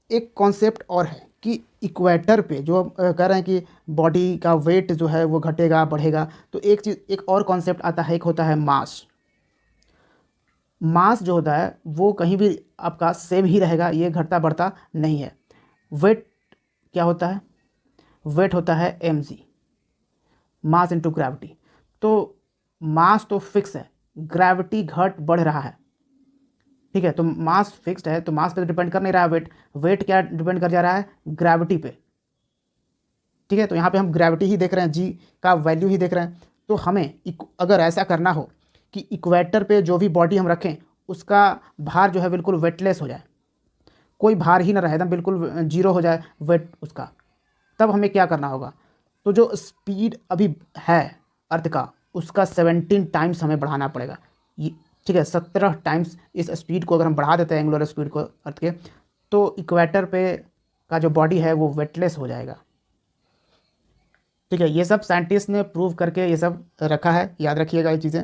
एक कॉन्सेप्ट और है कि इक्वेटर पे जो कह रहे हैं कि बॉडी का वेट जो है वो घटेगा बढ़ेगा, तो एक चीज़, एक और कॉन्सेप्ट आता है, एक होता है मास। मास जो होता है वो कहीं भी आपका सेम ही रहेगा, ये घटता बढ़ता नहीं है। वेट क्या होता है, वेट होता है mg, मास इनटू ग्रेविटी। तो मास तो फिक्स है, ग्रेविटी घट बढ़ रहा है, ठीक है। तो मास फिक्स्ड है तो मास पे तो डिपेंड कर नहीं रहा है वेट, वेट क्या डिपेंड कर जा रहा है, ग्रेविटी पे, ठीक है। तो यहाँ पे हम ग्रेविटी ही देख रहे हैं, जी का वैल्यू ही देख रहे हैं। तो हमें अगर ऐसा करना हो कि इक्वेटर पे जो भी बॉडी हम रखें उसका भार जो है बिल्कुल वेटलेस हो जाए, कोई भार ही ना रहे, एकदम बिल्कुल जीरो हो जाए वेट उसका, तब हमें क्या करना होगा, तो जो स्पीड अभी है अर्थ का उसका 17 टाइम्स हमें बढ़ाना पड़ेगा, ये ठीक है। 17 टाइम्स इस स्पीड को अगर हम बढ़ा देते हैं एंगुलर स्पीड को अर्थ के, तो इक्वेटर पे का जो बॉडी है वो वेटलेस हो जाएगा, ठीक है। ये सब साइंटिस्ट ने प्रूव करके ये सब रखा है, याद रखिएगा ये चीज़ें।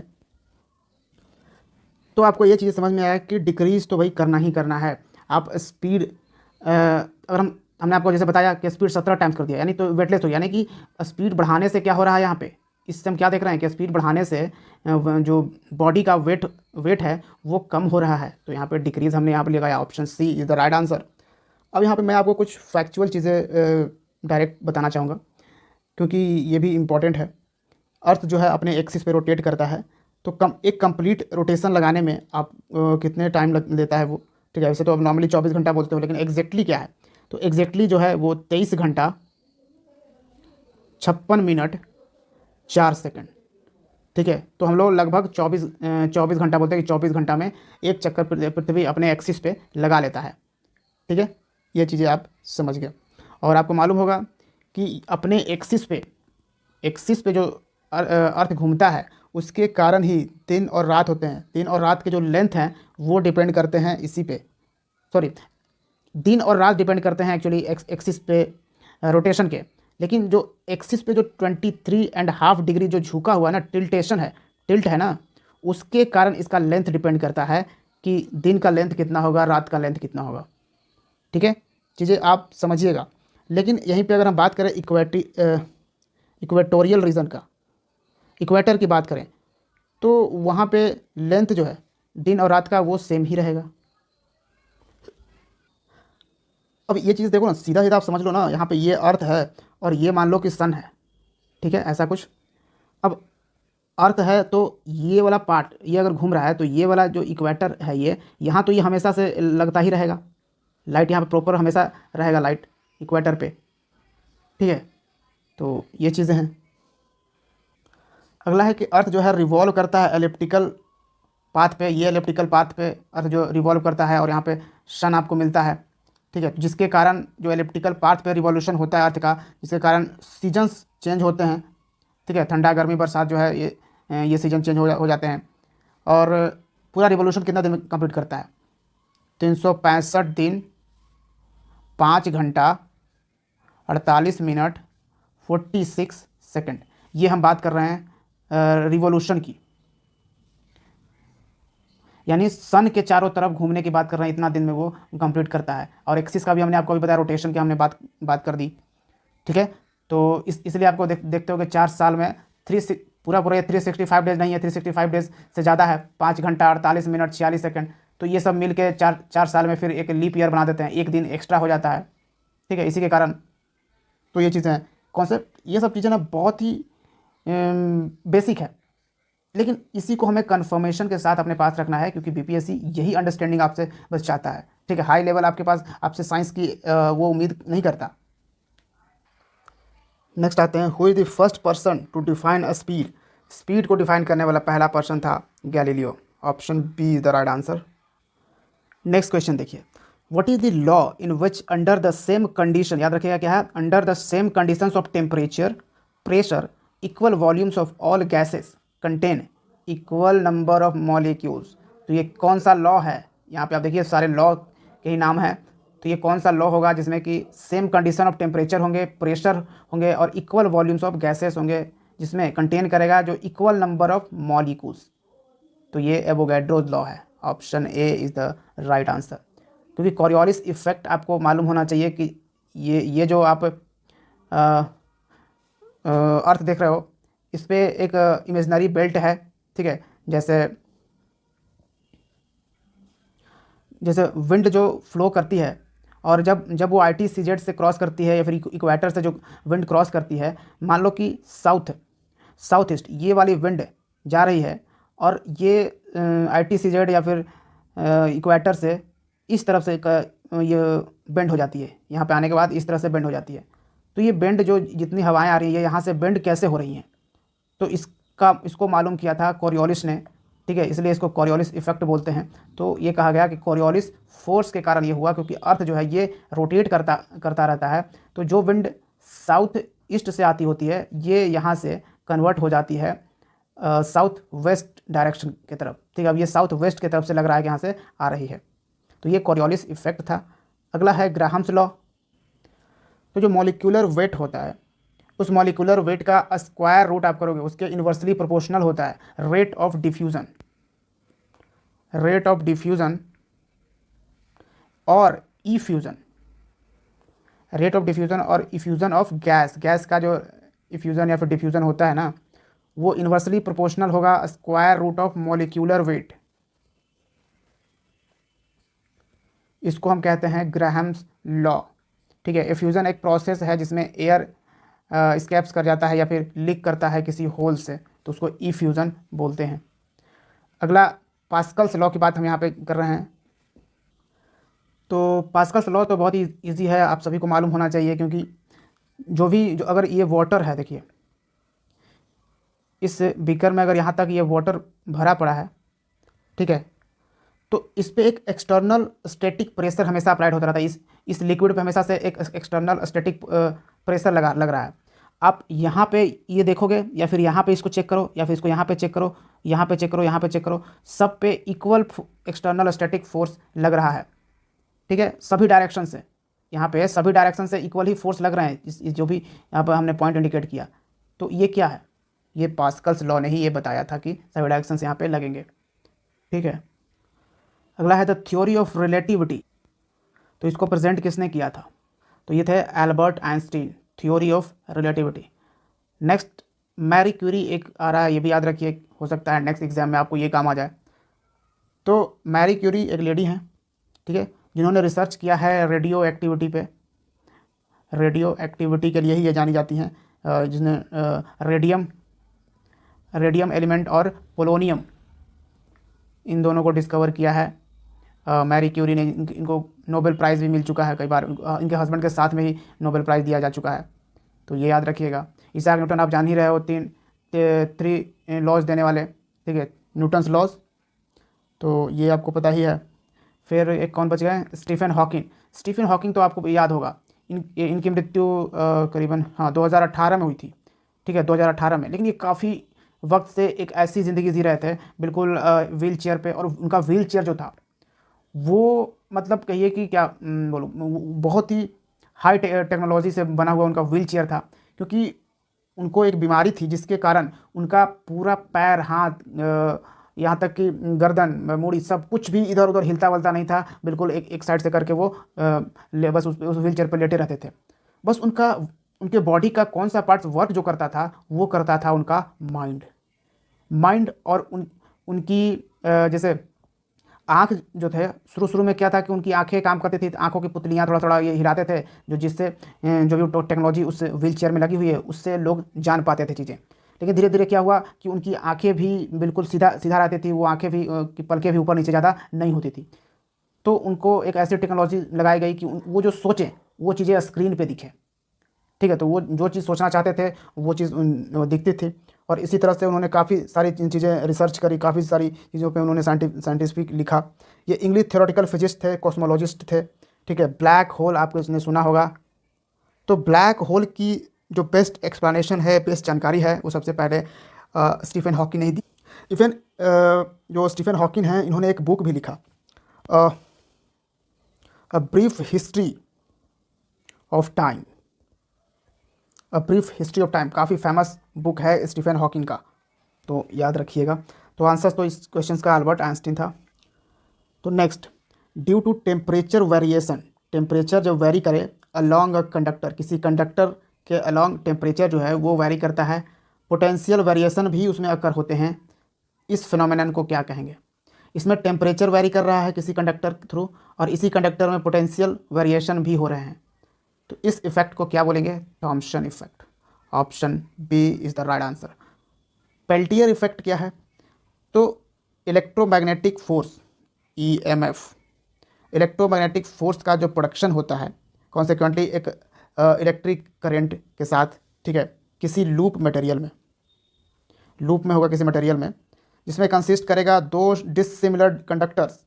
तो आपको ये चीज़ समझ में आया कि डिक्रीज़ तो भाई करना ही करना है। आप स्पीड अगर हमने आपको जैसे बताया कि स्पीड 17 टाइम्स कर दिया यानी तो वेटलेस हो, यानी कि स्पीड बढ़ाने से क्या हो रहा है यहाँ पे, इससे हम क्या देख रहे हैं कि स्पीड बढ़ाने से जो बॉडी का वेट है वो कम हो रहा है। तो यहाँ पे डिक्रीज़ हमने यहाँ पे लगाया, option C is the right answer. अब यहाँ पे मैं आपको कुछ फैक्चुअल चीज़ें डायरेक्ट बताना चाहूँगा क्योंकि ये भी इम्पॉर्टेंट है। अर्थ जो है अपने एक्सिस पे रोटेट करता है, तो एक कंप्लीट रोटेशन लगाने में आप कितने टाइम लेता है वो, ठीक है। वैसे तो अब नॉर्मली 24 घंटा बोलते हो, लेकिन एग्जैक्टली क्या है, तो एग्जैक्टली जो है वो 23 घंटा 56 मिनट 4 सेकंड, ठीक है। तो हम लोग लगभग 24 घंटा बोलते हैं कि 24 घंटा में एक चक्कर पृथ्वी अपने एक्सिस पे लगा लेता है, ठीक है। ये चीज़ें आप समझ गए। और आपको मालूम होगा कि अपने एक्सिस पे जो अर्थ घूमता है उसके कारण ही दिन और रात होते हैं। दिन और रात के जो लेंथ हैं वो डिपेंड करते हैं इसी पे, सॉरी, दिन और रात डिपेंड करते हैं एक्चुअली एक्सिस पे रोटेशन के। लेकिन जो एक्सिस पे जो 23.5 डिग्री जो झुका हुआ ना, टिल्ट है ना, उसके कारण इसका लेंथ डिपेंड करता है कि दिन का लेंथ कितना होगा, रात का लेंथ कितना होगा, ठीक है। चीज़ें आप समझिएगा। लेकिन यहीं पे अगर हम बात करें इक्वेटोरियल रीजन का, इक्वेटर की बात करें, तो वहाँ पे लेंथ जो है दिन और रात का वो सेम ही रहेगा। अब ये चीज़ देखो ना, सीधा सीधा आप समझ लो ना, यहाँ पे ये अर्थ है और ये मान लो कि सन है, ठीक है, ऐसा कुछ। अब अर्थ है तो ये वाला पार्ट ये अगर घूम रहा है तो ये वाला जो इक्वेटर है ये यहाँ तो ये हमेशा से लगता ही रहेगा, लाइट यहाँ पे प्रॉपर हमेशा रहेगा, लाइट इक्वेटर पे, ठीक है। तो ये चीज़ें हैं। अगला है कि अर्थ जो है रिवॉल्व करता है एलिप्टिकल पाथ पे, ये एलिप्टिकल पाथ पे अर्थ जो रिवॉल्व करता है और यहाँ पे सन आपको मिलता है, ठीक है। जिसके कारण जो एलिप्टिकल पाथ पे रिवॉल्यूशन होता है अर्थ का, जिसके कारण सीजन्स चेंज होते हैं, ठीक है। ठंडा गर्मी बरसात जो है ये सीजन चेंज हो जाते हैं। और पूरा रिवॉल्यूशन कितना दिन में कंप्लीट करता है? 365 दिन 5 घंटा 48 मिनट 46 सेकंड। ये हम बात कर रहे हैं रिवॉल्यूशन की, यानी सन के चारों तरफ घूमने की बात कर रहे हैं, इतना दिन में वो कंप्लीट करता है। और एक्सिस का भी हमने आपको भी बताया, रोटेशन की हमने बात कर दी, ठीक है। तो इसलिए आपको देखते हो कि 4 साल में पूरा ये 365 डेज नहीं है, 365 डेज से ज़्यादा है, 5 घंटा 48 मिनट 46 सेकंड। तो ये सब मिल के चार साल में फिर एक लीप ईयर बना देते हैं, एक दिन एक्स्ट्रा हो जाता है, ठीक है, इसी के कारण। तो ये चीज़ें हैं, कॉन्सेप्ट, ये सब चीज़ें ना बहुत ही बेसिक है, लेकिन इसी को हमें कन्फर्मेशन के साथ अपने पास रखना है, क्योंकि बीपीएससी यही अंडरस्टैंडिंग आपसे बस चाहता है, ठीक है। हाई लेवल आपके पास आपसे साइंस की वो उम्मीद नहीं करता। नेक्स्ट आते हैं, who is the first person to define a speed. Speed को डिफाइन करने वाला पहला पर्सन था Galileo. Option B is the right answer. Next question देखिए, what is the law in which under the same condition, याद रखिएगा क्या है, under the same conditions of temperature, pressure, equal volumes of all gases contain equal number of molecules. तो ये कौन सा law है? यहाँ पे आप देखिए सारे लॉ के ही नाम है। तो ये कौन सा लॉ होगा जिसमें कि सेम कंडीशन ऑफ टेम्परेचर होंगे, प्रेशर होंगे और इक्वल वॉल्यूम्स ऑफ गैसेस होंगे, जिसमें कंटेन करेगा जो इक्वल नंबर ऑफ मॉलिक्यूल्स। तो ये एवोगैड्रोज लॉ है। Option A is the right answer. क्योंकि कॉरियोलिस इफेक्ट आपको मालूम होना चाहिए कि ये जो आप अर्थ देख रहे हो, इस पर एक इमेजनरी बेल्ट है, ठीक है। जैसे विंड जो फ्लो करती है, और जब वो ITCZ से क्रॉस करती है या फिर इक्वेटर से जो विंड क्रॉस करती है, मान लो कि साउथ ईस्ट ये वाली विंड जा रही है, और ये ITCZ या फिर इक्वेटर से इस तरफ से ये बेंड हो जाती है, यहाँ पे आने के बाद इस तरह से बेंड हो जाती है। तो ये बेंड जो जितनी हवाएं आ रही है यहाँ से बेंड कैसे हो रही हैं, तो इसको मालूम किया था कॉरियोलिस ने, ठीक है। इसलिए इसको कॉरियोलिस इफेक्ट बोलते हैं। तो ये कहा गया कि कॉरियोलिस फोर्स के कारण ये हुआ, क्योंकि अर्थ जो है ये रोटेट करता रहता है। तो जो विंड साउथ ईस्ट से आती होती है, ये यहाँ से कन्वर्ट हो जाती है साउथ वेस्ट डायरेक्शन की तरफ, ठीक है। अब ये साउथ वेस्ट की तरफ से लग रहा है कि यहाँ से आ रही है। तो ये कॉरियोलिस इफेक्ट था। अगला है ग्राहम्स लॉ। तो जो मॉलिक्यूलर वेट होता है, उस मॉलिक्यूलर वेट का स्क्वायर रूट आप करोगे, उसके इन्वर्सली प्रोपोर्शनल होता है रेट ऑफ डिफ्यूज़न और इफ्यूज़न। रेट ऑफ डिफ्यूज़न और इफ्यूज़न ऑफ गैस का जो इफ्यूज़न या फिर डिफ्यूज़न होता है ना, वो इन्वर्सली प्रोपोर्शनल होगा square root of molecular weight. इसको हम कहते हैं ग्राहम्स लॉ, ठीक है। इफ्यूज़न एक प्रोसेस है जिसमें एयर स्केप्स कर जाता है या फिर लीक करता है किसी होल से, तो उसको इफ्यूज़न बोलते हैं। अगला पास्कल्स लॉ की बात हम यहाँ पे कर रहे हैं। तो पास्कल्स लॉ तो बहुत ही ईजी है, आप सभी को मालूम होना चाहिए, क्योंकि जो अगर ये वाटर है, देखिए इस बीकर में अगर यहाँ तक ये वाटर भरा पड़ा है, ठीक है, तो इस पर एक एक्सटर्नल स्टैटिक प्रेशर हमेशा अप्लाइड होता रहता है। इस लिक्विड पे हमेशा से एक एक्सटर्नल स्टैटिक प्रेशर लग रहा है। आप यहाँ पे ये देखोगे, या फिर यहाँ पे इसको चेक करो, या फिर इसको यहाँ पे चेक करो, यहाँ पे चेक करो, यहाँ पे चेक करो, सब पे इक्वल एक्सटर्नल स्टैटिक फोर्स लग रहा है, ठीक है। सभी डायरेक्शन से, यहाँ पे सभी डायरेक्शन से इक्वल ही फोर्स लग रहे हैं, इस जो भी यहाँ पर हमने पॉइंट इंडिकेट किया। तो ये क्या है? ये पास्कल्स लॉ ने ही ये बताया था कि सभी डायरेक्शन से यहाँ पे लगेंगे, ठीक है। अगला है द थ्योरी ऑफ रिलेटिविटी। तो इसको प्रेजेंट किसने किया था? तो ये थे Albert Einstein, theory of relativity. Next Marie Curie एक आ रहा है, ये भी याद रखिए, हो सकता है नेक्स्ट एग्जाम में आपको ये काम आ जाए। तो मैरी क्यूरी एक लेडी हैं, ठीक है, जिन्होंने रिसर्च किया है रेडियो एक्टिविटी पे। रेडियो एक्टिविटी के लिए ही ये जानी जाती हैं, जिसने रेडियम एलिमेंट और पोलोनियम इन दोनों को डिस्कवर किया है मैरी क्यूरी ने, इनको नोबेल प्राइज़ भी मिल चुका है कई बार, इनके हस्बैंड के साथ में ही नोबेल प्राइज़ दिया जा चुका है, तो ये याद रखिएगा। इसाक न्यूटन आप जान ही रहे हो, 3 लॉज देने वाले, ठीक है, न्यूटन्स लॉज, तो ये आपको पता ही है। फिर एक कौन बच गए, स्टीफन हॉकिंग। स्टीफन हॉकिंग तो आपको याद होगा, इनकी मृत्यु करीबन 2018 में हुई थी, ठीक है, 2018 में। लेकिन ये काफ़ी वक्त से एक ऐसी ज़िंदगी जी रहे थे बिल्कुल व्हील चेयर पर, और उनका व्हील चेयर जो था वो मतलब कहिए कि क्या बोलूँ, बहुत ही हाई टेक्नोलॉजी से बना हुआ उनका व्हील चेयर था, क्योंकि उनको एक बीमारी थी जिसके कारण उनका पूरा पैर, हाथ, यहाँ तक कि गर्दन, मूड़ी, सब कुछ भी इधर उधर हिलता वलता नहीं था, बिल्कुल एक साइड से करके वो बस उस व्हील चेयर पर लेटे रहते थे। बस उनके बॉडी का कौन सा पार्ट वर्क जो करता था, वो करता था उनका माइंड। और उनकी जैसे आँख जो थे, शुरू में क्या था कि उनकी आंखें काम करती थी, आंखों की पुतलियाँ थोड़ा थोड़ा ये हिलाते थे, जिससे जो भी टेक्नोलॉजी उस व्हील चेयर में लगी हुई है उससे लोग जान पाते थे चीज़ें। लेकिन धीरे धीरे क्या हुआ कि उनकी आंखें भी बिल्कुल सीधा रहती थी, वो आंखें भी की पलकें भी ऊपर नीचे ज़्यादा नहीं होती थी। तो उनको एक ऐसी टेक्नोलॉजी लगाई गई कि वो जो सोचें वो चीज़ें स्क्रीन पर दिखें, ठीक है। तो वो जो चीज़ सोचना चाहते थे वो चीज़ दिखती थी। और इसी तरह से उन्होंने काफ़ी सारी चीज़ें रिसर्च करी, काफ़ी सारी चीज़ों पे उन्होंने साइंटिफिक लिखा। ये इंग्लिश थ्योरेटिकल फिजिस्ट थे, कॉस्मोलॉजिस्ट थे, ठीक है। ब्लैक होल आपको इसने सुना होगा। तो ब्लैक होल की जो बेस्ट एक्सप्लेनेशन है, बेस्ट जानकारी है, वो सबसे पहले स्टीफन हॉकिंग ने दी। जो स्टीफन हॉकिंग हैं, इन्होंने एक बुक भी लिखा, a brief history of time. A brief history of time काफ़ी फेमस बुक है स्टीफन हॉकिंग का, तो याद रखिएगा। तो आंसर तो इस क्वेश्चन का अल्बर्ट आइंस्टीन था। तो next, due to temperature variation, temperature जब वेरी करे अलॉन्ग अ कंडक्टर, किसी कंडक्टर के अलॉन्ग टेम्परेचर जो है वो वेरी करता है, पोटेंशियल वेरिएशन भी उसमें अकर होते हैं, इस फिनोमेनन को क्या कहेंगे? इसमें टेम्परेचर वेरी कर रहा है किसी कंडक्टर के थ्रू, और इसी कंडक्टर में पोटेंशियल वेरिएशन भी हो रहे हैं, तो इस इफेक्ट को क्या बोलेंगे? Thomson effect. Option B is the right answer. Peltier effect क्या है? तो electromagnetic force, EMF, electromagnetic force का जो प्रोडक्शन होता है कॉन्सिक्वेंटली एक इलेक्ट्रिक करंट के साथ, ठीक है, किसी लूप में होगा किसी मटेरियल में, जिसमें कंसिस्ट करेगा दो डिसिमिलर कंडक्टर्स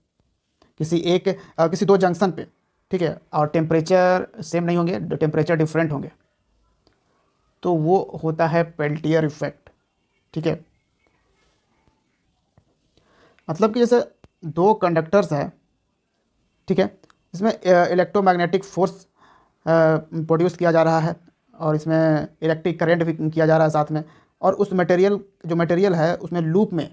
किसी दो जंक्शन पे, ठीक है, और टेम्परेचर सेम नहीं होंगे, टेम्परेचर डिफरेंट होंगे, तो वो होता है पेल्टियर इफेक्ट, ठीक है। मतलब कि जैसे दो कंडक्टर्स है, ठीक है, इसमें इलेक्ट्रोमैग्नेटिक फोर्स प्रोड्यूस किया जा रहा है, और इसमें इलेक्ट्रिक करंट भी किया जा रहा है साथ में, और उस मटेरियल है उसमें लूप में,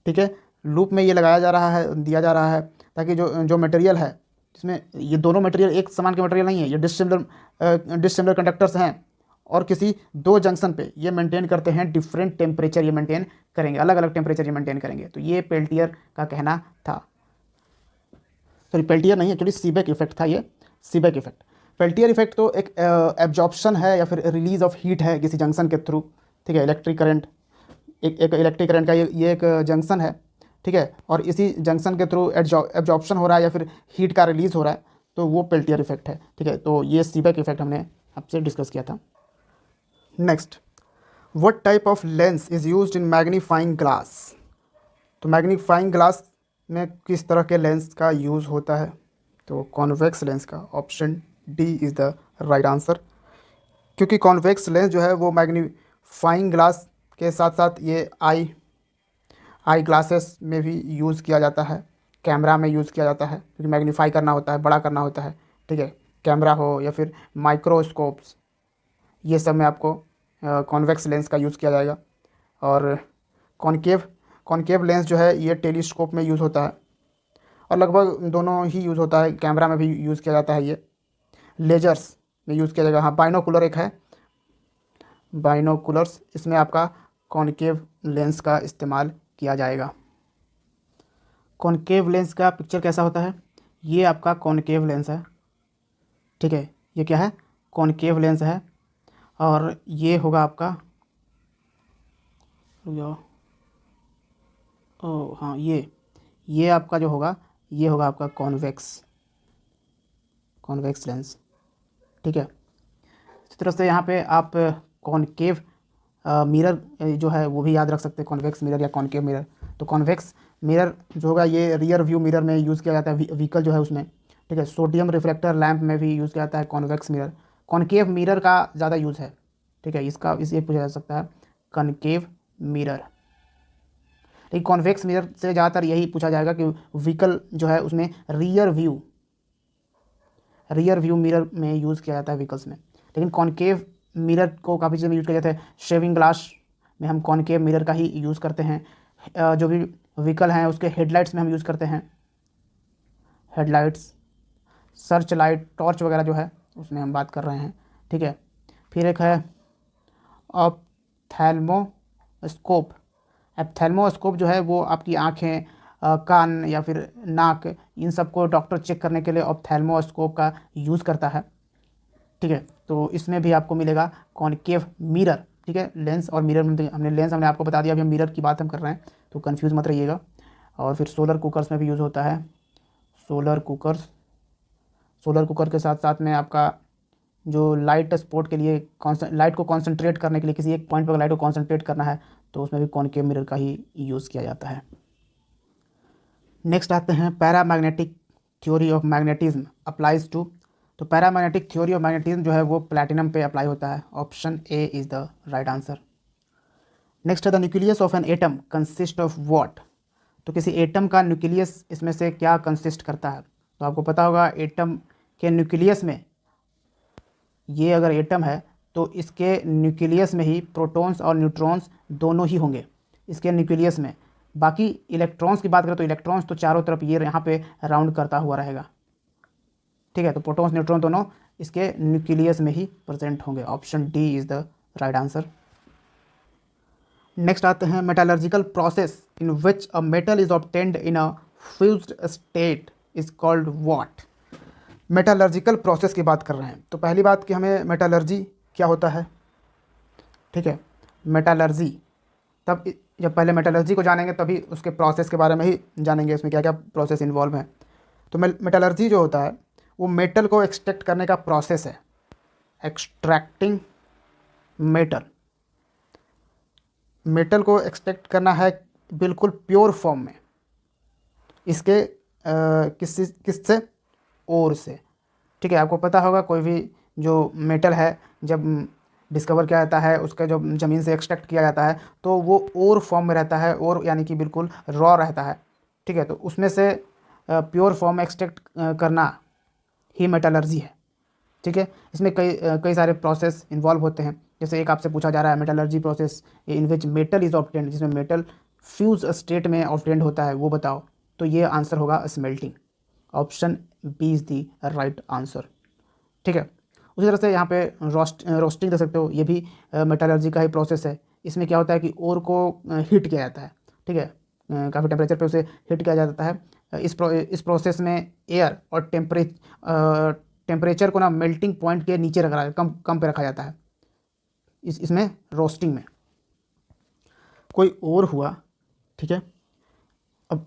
ठीक है, लूप में ये लगाया जा रहा है, दिया जा रहा है, ताकि जो मटेरियल है, इसमें ये दोनों मटेरियल एक समान के मटेरियल नहीं है, ये डिसिमिलर कंडक्टर्स हैं, और किसी दो जंक्शन पे ये मेंटेन करते हैं डिफरेंट टेम्परेचर, ये मेंटेन करेंगे, अलग अलग टेम्परेचर ये मेंटेन करेंगे, तो ये पेल्टियर का कहना था। सॉरी, पेल्टियर नहीं, एक्चुअली सीबेक इफेक्ट था ये, सीबेक इफेक्ट। पेल्टियर इफेक्ट तो एक एब्जॉर्प्शन है या फिर रिलीज ऑफ हीट है किसी जंक्शन के थ्रू, ठीक है, इलेक्ट्रिक करंट, एक इलेक्ट्रिक करंट का ये एक जंक्शन है, ठीक है, और इसी जंक्शन के थ्रू एब्जॉर्प्शन हो रहा है या फिर हीट का रिलीज हो रहा है, तो वो पेल्टियर इफेक्ट है, ठीक है। तो ये सीबेक इफेक्ट हमने आपसे डिस्कस किया था। Next, what type of lens is used in magnifying glass? तो मैग्नीफाइंग ग्लास में किस तरह के लेंस का यूज़ होता है? तो कॉन्वेक्स लेंस का, option D is the right answer, क्योंकि कॉन्वेक्स लेंस जो है वो मैग्नीफाइंग ग्लास के साथ साथ ये आई ग्लासेस में भी यूज़ किया जाता है, कैमरा में यूज़ किया जाता है, क्योंकि मैग्नीफाई करना होता है, बड़ा करना होता है, ठीक है, कैमरा हो या फिर माइक्रोस्कोप्स, ये सब में आपको कॉन्वेक्स लेंस का यूज़ किया जाएगा। और कॉनकेव लेंस जो है ये टेलीस्कोप में यूज़ होता है, और लगभग दोनों ही यूज़ होता है, कैमरा में भी यूज़ किया जाता है, ये लेजर्स में यूज़ किया जाएगा। हाँ, बाइनोकुलर एक है, बाइनोकुलर्स, इसमें आपका कॉनकेव लेंस का इस्तेमाल किया जाएगा। कॉनकेव लेंस का पिक्चर कैसा होता है? ये आपका कॉनकेव लेंस है, ठीक है, ये क्या है? कॉनकेव लेंस है, और ये होगा आपका, ओ हाँ, ये आपका जो होगा ये होगा आपका कॉन्वेक्स लेंस। ठीक है, इसी तरह से यहाँ पे आप कॉनकेव मिरर जो है वो भी याद रख सकते हैं, कॉन्वेक्स मिरर या कॉनकेव मिरर। तो कॉन्वेक्स मिरर जो होगा ये रियर व्यू मिरर में यूज़ किया जाता है, व्हीकल जो है उसमें। ठीक है, सोडियम रिफ्लेक्टर लैंप में भी यूज़ किया जाता है कॉन्वेक्स मिरर। कॉनकेव मिरर का ज़्यादा यूज़ है। ठीक है, इसका इसे पूछा जा सकता है कॉनकेव मिरर। लेकिन कॉन्वेक्स मिरर से ज़्यादातर यही पूछा जाएगा कि व्हीकल जो है उसमें रियर व्यू मिरर में यूज़ किया जाता है व्हीकल्स में। लेकिन कॉनकेव मिरर को काफ़ी चीज़ों में यूज़ किया जाता है। शेविंग ग्लास में हम कॉनकेव मिरर का ही यूज़ करते हैं। जो भी व्हीकल हैं उसके हेडलाइट्स में हम यूज़ करते हैं, हेडलाइट्स, सर्च लाइट, टॉर्च वगैरह जो है उसमें हम बात कर रहे हैं। ठीक है, फिर एक है ऑप्थेल्मोस्कोप। एप्थेल्मोस्कोप जो है वो आपकी आँखें, कान या फिर नाक, इन सबको डॉक्टर चेक करने के लिए ऑप्थेल्मोस्कोप का यूज़ करता है। ठीक है, तो इसमें भी आपको मिलेगा कॉनकेव मिरर। ठीक है, लेंस और मिरर में हमने आपको बता दिया, अभी हम मिरर की बात हम कर रहे हैं, तो कंफ्यूज मत रहिएगा। और फिर सोलर कुकर्स में भी यूज़ होता है, सोलर कुकर के साथ साथ में आपका जो लाइट स्पॉट के लिए लाइट को कॉन्सेंट्रेट करने के लिए, किसी एक पॉइंट पर लाइट को कॉन्सेंट्रेट करना है तो उसमें भी कॉनकेव मिरर का ही यूज़ किया जाता है। नेक्स्ट आते हैं paramagnetic theory of magnetism applies to. तो पैरामैग्नेटिक थ्योरी ऑफ मैग्नेटिज्म जो है वो प्लैटिनम पे अप्लाई होता है। Option A is the right answer. Next है the nucleus of an atom consist of what. तो किसी एटम का न्यूक्लियस इसमें से क्या कंसिस्ट करता है। तो आपको पता होगा एटम के न्यूक्लियस में, ये अगर एटम है तो इसके न्यूक्लियस में ही प्रोटॉन्स और न्यूट्रॉन्स दोनों ही होंगे इसके न्यूक्लियस में। बाकी इलेक्ट्रॉन्स की बात करें तो इलेक्ट्रॉन्स तो चारों तरफ ये यहाँ पे राउंड करता हुआ रहेगा। ठीक है, तो प्रोटॉन्स न्यूट्रॉन दोनों इसके न्यूक्लियस में ही प्रेजेंट होंगे। Option D is the right answer. Next आते हैं metallurgical process in which a metal is obtained in a fused state is called what. Metallurgical process की बात कर रहे हैं, तो पहली बात कि हमें मेटालर्जी क्या होता है। ठीक है, मेटालर्जी, तब जब पहले मेटालर्जी को जानेंगे तभी उसके प्रोसेस के बारे में ही जानेंगे, इसमें क्या क्या प्रोसेस इन्वॉल्व हैं। तो मेटालर्जी जो होता है वो मेटल को एक्सट्रैक्ट करने का प्रोसेस है, एक्सट्रैक्टिंग मेटल। मेटल को एक्सट्रैक्ट करना है बिल्कुल प्योर फॉर्म में, इसके किससे, ओर से। ठीक है, आपको पता होगा कोई भी जो मेटल है जब डिस्कवर किया जाता है, उसका जो ज़मीन से एक्सट्रैक्ट किया जाता है तो वो ओर फॉर्म में रहता है, और यानी कि बिल्कुल रॉ रहता है। ठीक है, तो उसमें से प्योर फॉर्म में एक्सट्रैक्ट करना ही मेटलर्जी है। ठीक है, इसमें कई सारे प्रोसेस इन्वॉल्व होते हैं। जैसे एक आपसे पूछा जा रहा है metallurgy process in which metal is obtained, जिसमें मेटल फ्यूज स्टेट में ऑब्टेन्ड होता है, वो बताओ। तो ये आंसर होगा smelting. Option B is the right answer. ठीक है, उसी तरह से यहाँ पे रोस्टिंग दे सकते हो, ये भी मेटलर्जी का ही प्रोसेस है। इसमें क्या होता है कि ओर को हीट किया जाता है। ठीक है, काफ़ी टेम्परेचर पे उसे हीट किया जाता है। इस प्रोसेस में एयर और टेम्परेचर को ना मेल्टिंग पॉइंट के नीचे रखा, कम पे रखा जाता है। इसमें रोस्टिंग में कोई और हुआ। ठीक है, अब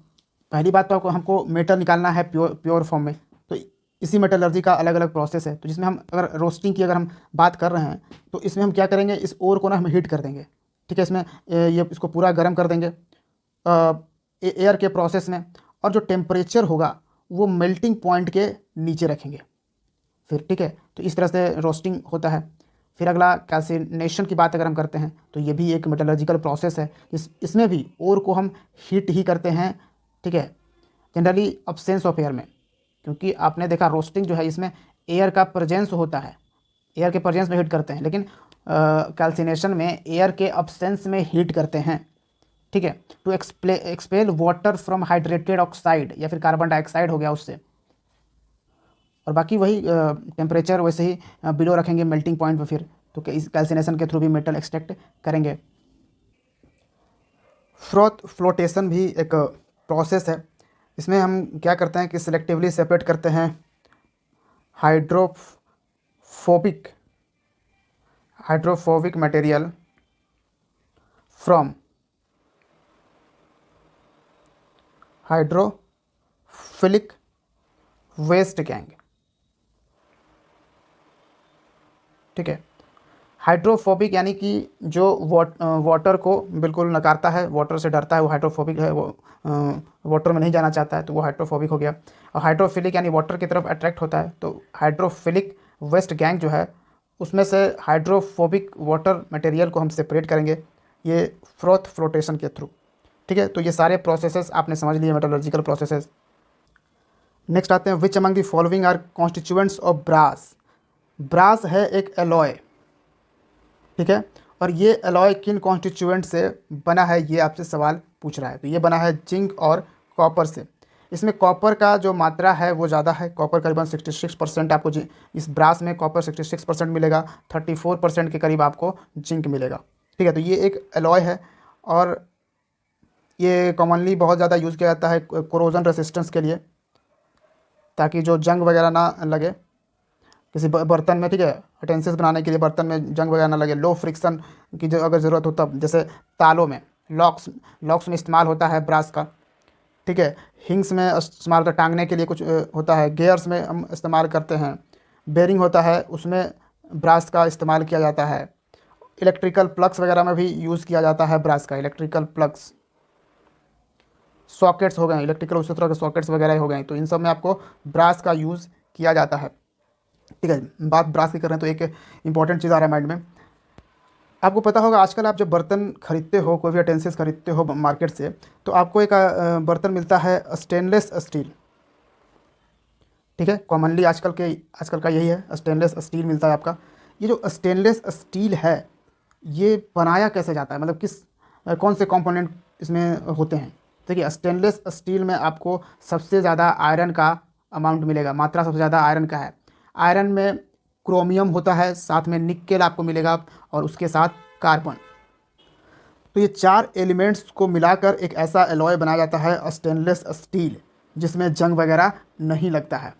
पहली बात तो हमको मेटल निकालना है प्योर फॉर्म में, तो इसी मेटलर्जी का अलग अलग प्रोसेस है। तो जिसमें हम अगर रोस्टिंग की अगर हम बात कर रहे हैं तो इसमें हम क्या करेंगे, इस ओर को ना हम हीट कर देंगे। ठीक है, इसमें ये इसको पूरा गर्म कर देंगे एयर के प्रोसेस में, और जो टेम्परेचर होगा वो मेल्टिंग पॉइंट के नीचे रखेंगे फिर। ठीक है, तो इस तरह से रोस्टिंग होता है। फिर अगला कैल्सिनेशन की बात अगर हम करते हैं तो ये भी एक मेटलर्जिकल प्रोसेस है। इसमें भी ओर को हम हीट ही करते हैं। ठीक है, जनरली अब्सेंस ऑफ एयर में, क्योंकि आपने देखा रोस्टिंग जो है इसमें एयर का प्रेजेंस होता है, एयर के प्रेजेंस में हीट करते हैं, लेकिन कैल्सिनेशन में एयर के अब्सेंस में हीट करते हैं। ठीक है, to expel water from hydrated oxide, या फिर कार्बन डाइऑक्साइड हो गया उससे। और बाकी वही टेम्परेचर वैसे ही बिलो रखेंगे मेल्टिंग पॉइंट पे फिर, तो इस कैल्सिनेशन के थ्रू भी मेटल एक्सट्रैक्ट करेंगे। फ्लोटेशन भी एक प्रोसेस है। इसमें हम क्या करते हैं कि सिलेक्टिवली सेपरेट करते हैं hydrophobic material from hydrophilic waste gangue, ठीक है। हाइड्रोफोबिक यानी कि जो वाटर को बिल्कुल नकारता है, वाटर से डरता है, वो हाइड्रोफोबिक है, वो वाटर में नहीं जाना चाहता है, तो वो हाइड्रोफोबिक हो गया। और हाइड्रोफिलिक यानी वाटर की तरफ अट्रैक्ट होता है, तो हाइड्रोफिलिक वेस्ट गैंग जो है उसमें से हाइड्रोफोबिक वाटर मटेरियल को हम सेपरेट करेंगे ये फ्रोथ फ्लोटेशन के थ्रू, ठीक है। तो ये सारे प्रोसेसेस आपने समझ लिए, मेटलर्जिकल प्रोसेसेस। नेक्स्ट आते हैं, which among the following are constituents of brass. Brass है एक एलॉय, ठीक है, और ये एलॉय किन कॉन्स्टिट्यूएंट से बना है, ये आपसे सवाल पूछ रहा है। तो ये बना है जिंक और कॉपर से। इसमें कॉपर का जो मात्रा है वो ज़्यादा है, कॉपर करीबन 66% आपको इस ब्रास में कॉपर 66% मिलेगा, 34% के करीब आपको जिंक मिलेगा, ठीक है। तो ये एक एलॉय है और ये कॉमनली बहुत ज़्यादा यूज़ किया जाता है कोरोजन रेसिस्टेंस के लिए, ताकि जो जंग वगैरह ना लगे किसी बर्तन में, ठीक है। यूटेंसिल्स बनाने के लिए बर्तन में जंग वगैरह ना लगे, लो फ्रिक्शन की जो अगर ज़रूरत हो तब, जैसे तालों में, लॉक्स में इस्तेमाल होता है ब्रास का, ठीक है। हिंग्स में इस्तेमाल होता है, टांगने के लिए कुछ होता है, गियर्स में हम इस्तेमाल करते हैं, बेरिंग होता है उसमें ब्रास का इस्तेमाल किया जाता है, इलेक्ट्रिकल प्लग्स वगैरह में भी यूज़ किया जाता है ब्रास का, इलेक्ट्रिकल प्लग्स, सॉकेट्स हो गए, इलेक्ट्रिकल उसी तरह के सॉकेट्स वगैरह हो गए, तो इन सब में आपको ब्रास का यूज़ किया जाता है, ठीक है। बात ब्रास की कर रहे हैं तो एक इंपॉर्टेंट चीज़ आ रहा है माइंड में। आपको पता होगा आजकल आप जब बर्तन खरीदते हो, कोई भी यूटेंसिल्स खरीदते हो मार्केट से, तो आपको एक बर्तन मिलता है स्टेनलेस स्टील, ठीक है। कॉमनली आजकल का यही है, स्टेनलेस स्टील मिलता है आपका। ये जो स्टेनलेस स्टील है ये बनाया कैसे जाता है, मतलब कौन से कंपोनेंट इसमें होते हैं। देखिए, स्टेनलेस स्टील में आपको सबसे ज़्यादा आयरन का अमाउंट मिलेगा, मात्रा सबसे ज़्यादा आयरन का है। आयरन में क्रोमियम होता है, साथ में निकेल आपको मिलेगा और उसके साथ कार्बन। तो ये 4 एलिमेंट्स को मिलाकर एक ऐसा एलॉय बनाया जाता है स्टेनलेस स्टील, जिसमें जंग वगैरह नहीं लगता है।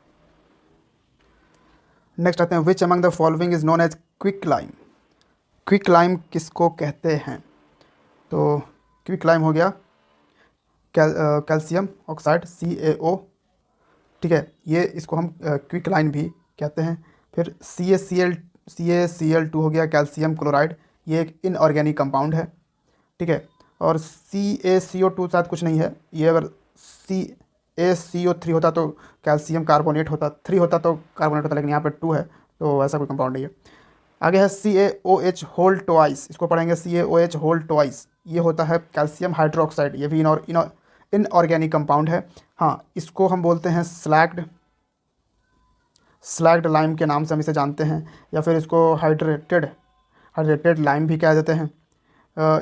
नेक्स्ट आते हैं, which among the following is known as quicklime. Quicklime किसको कहते हैं, तो क्विक लाइम हो गया कैल्शियम ऑक्साइड CaO, ठीक है। ये इसको हम क्विक लाइम भी कहते हैं। फिर CaCl2 हो गया कैल्शियम क्लोराइड, ये एक इनऑर्गेनिक कंपाउंड है, ठीक है। और CaCO2 साथ कुछ नहीं है, ये अगर CaCO3 होता तो कैल्शियम कार्बोनेट होता, 3 होता तो कार्बोनेट होता, लेकिन यहाँ पे 2 है तो ऐसा कोई कंपाउंड नहीं है। आगे है CaOH होल ट्वाइस, इसको पढ़ेंगे CaOH होल ट्वाइस, ये होता है कैल्शियम हाइड्रोक्साइड, ये भी इनऑर्गेनिक कंपाउंड है। हाँ, इसको हम बोलते हैं स्लैग्ड लाइम के नाम से हम इसे जानते हैं, या फिर इसको हाइड्रेटेड लाइम भी कह देते हैं,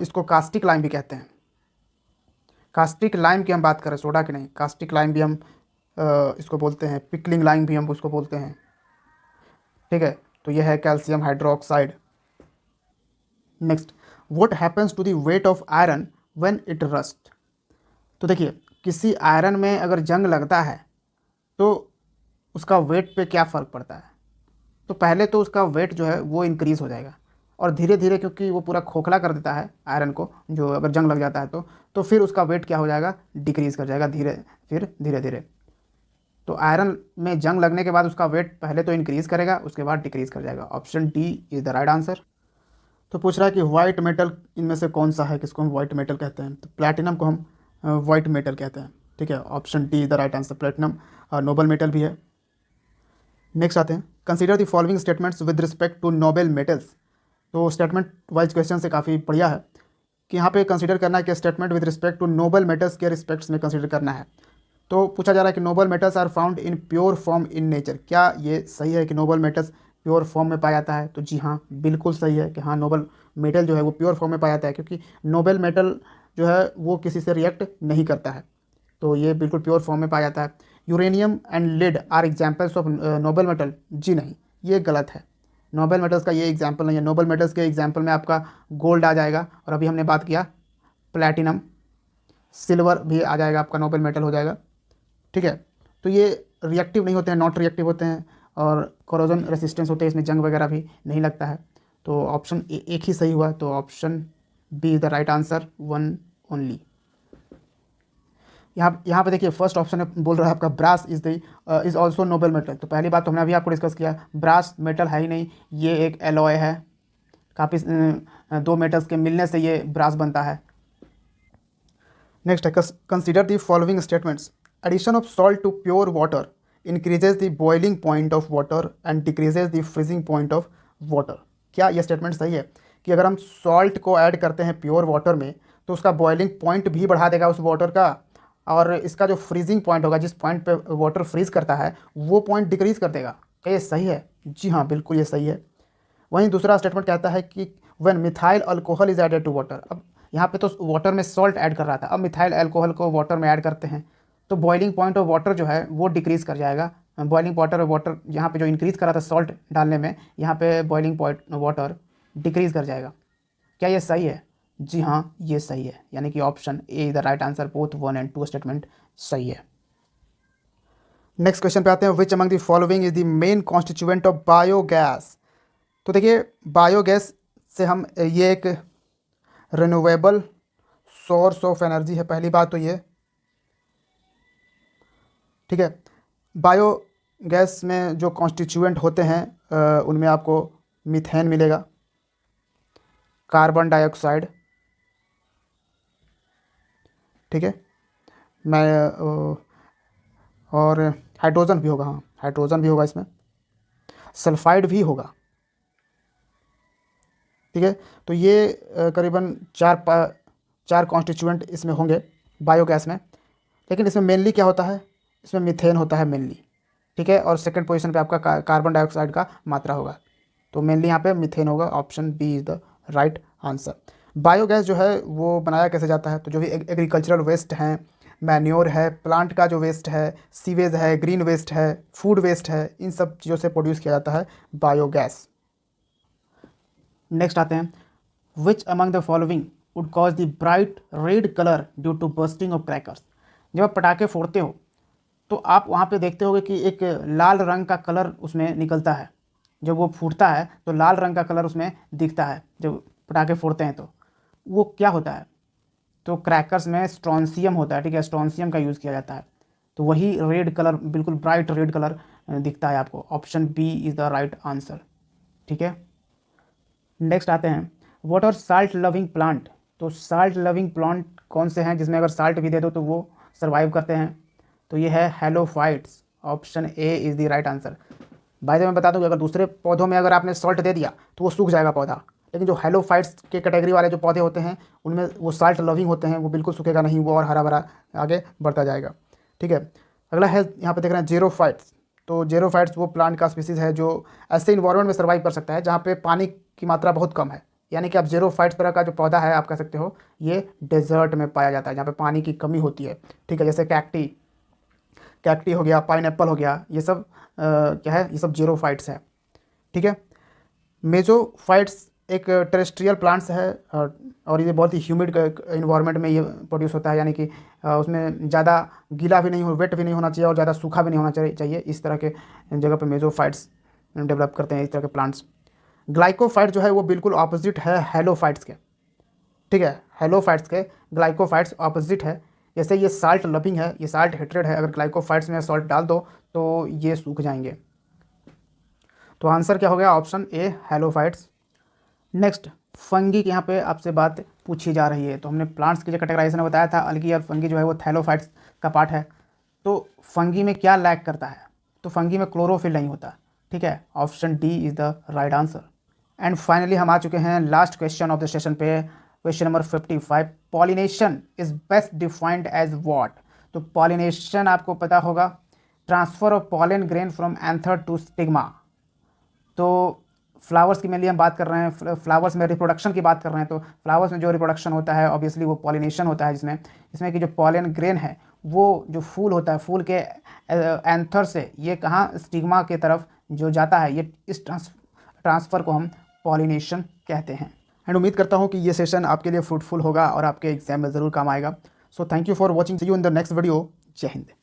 इसको कास्टिक लाइम भी कहते हैं। कास्टिक लाइम की हम बात करें, सोडा की नहीं, कास्टिक लाइम भी हम इसको बोलते हैं, पिकलिंग लाइम भी हम उसको बोलते हैं, ठीक है। तो यह है calcium hydroxide. Next, what happens to the weight of iron when it rust. तो देखिए, किसी आयरन में अगर जंग लगता है तो उसका वेट पे क्या फ़र्क पड़ता है। तो पहले तो उसका वेट जो है वो इंक्रीज़ हो जाएगा, और धीरे धीरे, क्योंकि वो पूरा खोखला कर देता है आयरन को, जो अगर जंग लग जाता है तो फिर उसका वेट क्या हो जाएगा, डिक्रीज़ कर जाएगा धीरे धीरे। तो आयरन में जंग लगने के बाद उसका वेट पहले तो इंक्रीज़ करेगा, उसके बाद डिक्रीज़ कर जाएगा। Option D is the right answer. तो पूछ रहा है कि वाइट मेटल इनमें से कौन सा है, किसको हम वाइट मेटल कहते हैं। तो प्लैटिनम को हम वाइट मेटल कहते हैं, ठीक है। Option D is the right answer, platinum noble metal भी है। नेक्स्ट आते हैं, consider the following statements with respect to noble metals. तो स्टेटमेंट वाइज क्वेश्चन से काफ़ी बढ़िया है कि यहाँ पे कंसीडर करना है कि statement with respect to noble metals के रिस्पेक्ट्स में कंसीडर करना है। तो पूछा जा रहा है कि noble metals are found in pure form in nature. क्या ये सही है कि नोबल मेटल्स प्योर फॉर्म में पाया जाता है। तो जी हाँ, बिल्कुल सही है कि हाँ, नोबल मेटल जो है वो प्योर फॉर्म में पाया जाता है, क्योंकि नोबल मेटल जो है वो किसी से रिएक्ट नहीं करता है, तो ये बिल्कुल प्योर फॉर्म में पाया जाता है। Uranium and lead are examples of noble metal, जी नहीं, ये गलत है। नोबल मेटल्स का ये एग्जाम्पल नहीं है। नोबल मेटल्स के एग्जाम्पल में आपका गोल्ड आ जाएगा, और अभी हमने बात किया प्लैटिनम, सिल्वर भी आ जाएगा, आपका नोबल मेटल हो जाएगा, ठीक है। तो ये रिएक्टिव नहीं होते हैं, नॉट रिएक्टिव होते हैं, और कोरोजन रेसिस्टेंस होते हैं, इसमें जंग वगैरह भी नहीं लगता है। तो ऑप्शन एक ही सही हुआ, तो option B is the right answer, one only. यहाँ पे देखिए फर्स्ट ऑप्शन है, बोल रहा है आपका brass is also noble metal. तो पहली बात तो हमने अभी आपको डिस्कस किया, ब्रास मेटल है ही नहीं, ये एक एलॉय है। काफ़ी दो मेटल्स के मिलने से ये ब्रास बनता है। नेक्स्ट है consider the following statements. Addition of salt to pure water increases the boiling point of water and decreases the freezing point of water. क्या यह स्टेटमेंट सही है कि अगर हम सॉल्ट को ऐड करते हैं प्योर वाटर में तो उसका बॉइलिंग पॉइंट भी बढ़ा देगा उस वाटर का, और इसका जो फ्रीजिंग पॉइंट होगा, जिस पॉइंट पे वाटर फ्रीज करता है, वो पॉइंट डिक्रीज कर देगा। क्या ये सही है? जी हाँ, बिल्कुल ये सही है। वहीं दूसरा स्टेटमेंट कहता है कि when methyl alcohol is added to water. अब यहाँ पे तो वाटर में सॉल्ट ऐड कर रहा था, अब मिथाइल अल्कोहल को वाटर में ऐड करते हैं तो बॉइलिंग पॉइंट ऑफ वाटर जो है वो डिक्रीज़ कर जाएगा। बॉइलिंग वाटर यहाँ पे जो इंक्रीज़ कर रहा था सॉल्ट डालने में, यहाँ पे बॉइलिंग पॉइंट वाटर डिक्रीज़ कर जाएगा। क्या ये सही है? जी हाँ, ये सही है, यानी कि option A is the right answer. Both 1 और 2 स्टेटमेंट सही है। नेक्स्ट क्वेश्चन पे आते हैं। Which among the following is the main constituent of biogas. तो देखिए बायोगैस से हम ये एक रिन्यूएबल सोर्स ऑफ एनर्जी है, पहली बात तो ये, ठीक है। बायोगैस में जो कॉन्स्टिट्यूएंट होते हैं उनमें आपको मीथेन मिलेगा, कार्बन डाइऑक्साइड, ठीक है, मैं और हाइड्रोजन भी होगा, हाँ हाइड्रोजन भी होगा इसमें, सल्फाइड भी होगा, ठीक है। तो ये करीबन चार कॉन्स्टिट्यूएंट इसमें होंगे बायोगैस में। लेकिन इसमें मेनली क्या होता है, इसमें मीथेन होता है मेनली, ठीक है। और सेकंड पोजीशन पे आपका कार्बन डाइऑक्साइड का मात्रा होगा। तो मेनली यहाँ पे मीथेन होगा। Option B is the right answer. Biogas जो है वो बनाया कैसे जाता है, तो जो भी एग्रीकल्चरल वेस्ट हैं, मैन्योर है, प्लांट का जो वेस्ट है, सीवेज है, ग्रीन वेस्ट है, फूड वेस्ट है, इन सब चीज़ों से प्रोड्यूस किया जाता है बायोगैस। नेक्स्ट आते हैं। Which among the following would cause the bright red colour due to bursting of crackers. जब आप पटाखे फोड़ते हो तो आप वहाँ पे देखते होगे कि एक लाल रंग का कलर उसमें निकलता है। जब वो फूटता है तो लाल रंग का कलर उसमें दिखता है जब पटाखे फोड़ते हैं। तो वो क्या होता है, तो क्रैकर्स में स्ट्रॉन्सियम होता है, ठीक है, स्ट्रॉन्सियम का यूज़ किया जाता है। तो वही रेड कलर, बिल्कुल ब्राइट रेड कलर दिखता है आपको। Option B is the right answer, ठीक है। नेक्स्ट आते हैं। What are salt loving plant. तो साल्ट लविंग प्लांट कौन से हैं जिसमें अगर साल्ट भी दे दो तो वो सर्वाइव करते हैं। तो ये है halophytes. Option A is the right answer. भाई मैं बता दूँ कि अगर दूसरे पौधों में अगर आपने सॉल्ट दे दिया तो वो सूख जाएगा पौधा, लेकिन जो हेलोफाइट्स के कैटेगरी वाले जो पौधे होते हैं उनमें वो साल्ट लविंग होते हैं, वो बिल्कुल सूखेगा नहीं, वो और हरा भरा आगे बढ़ता जाएगा, ठीक है। अगला है, यहाँ पे देख रहे हैं जेरोफाइट्स। तो जेरोफाइट्स वो प्लांट का स्पीसीज़ है जो ऐसे इन्वायरमेंट में सर्वाइव कर सकता है जहाँ पे पानी की मात्रा बहुत कम है। यानी कि आप जेरोफाइट्स तरह का जो पौधा है आप कह सकते हो ये डेजर्ट में पाया जाता है जहाँ पे पानी की कमी होती है, ठीक है। जैसे कैक्टी हो गया, पाइनएप्पल हो गया, ये सब क्या है, ये सब जेरोफाइट्स है, ठीक है। मेसोफाइट्स एक टेरेस्ट्रियल प्लांट्स है और ये बहुत ही ह्यूमिड इन्वायरमेंट में ये प्रोड्यूस होता है, यानी कि उसमें ज़्यादा गीला भी नहीं हो, वेट भी नहीं होना चाहिए और ज़्यादा सूखा भी नहीं होना चाहिए। इस तरह के जगह पे मेसोफाइट्स डेवलप करते हैं, इस तरह के प्लांट्स। ग्लाइकोफाइट जो है वो बिल्कुल ऑपोजिट है हेलोफाइट्स के, ठीक है। हेलोफाइट्स के ग्लाइकोफाइट्स ऑपोजिट है। जैसे ये साल्ट लविंग है, ये साल्ट हेट्रेड है, अगर ग्लाइकोफाइट्स में सॉल्ट डाल दो तो ये सूख जाएंगे। तो आंसर क्या हो गया, option A halophytes. Next fungi की यहाँ पे आपसे बात पूछी जा रही है। तो हमने प्लांट्स की जो कैटेगराइजेशन बताया था, अलगी और फंगी जो है वो थैलोफाइट्स का पार्ट है। तो फंगी में क्या लैक करता है, तो फंगी में क्लोरोफिल नहीं होता, ठीक है। Option D is the right answer. And finally हम आ चुके हैं last question of the session पे, question number 55। Pollination is best defined as what. तो पॉलिनेशन आपको पता होगा, transfer of pollen grain from anther to stigma. तो फ्लावर्स की मेनली हम बात कर रहे हैं, फ्लावर्स में रिप्रोडक्शन की बात कर रहे हैं। तो फ्लावर्स में जो रिप्रोडक्शन होता है ऑब्वियसली वो पॉलिनेशन होता है, जिसमें कि जो पॉलन ग्रेन है वो जो फूल होता है, फूल के एंथर से ये कहाँ स्टिग्मा के तरफ जो जाता है, ये इस ट्रांसफ़र को हम पॉलिनेशन कहते हैं। एंड उम्मीद करता हूँ कि ये सेशन आपके लिए फ्रूटफुल होगा और आपके एग्जाम में ज़रूर काम आएगा। So thank you for watching, see you in the next video. जय हिंद।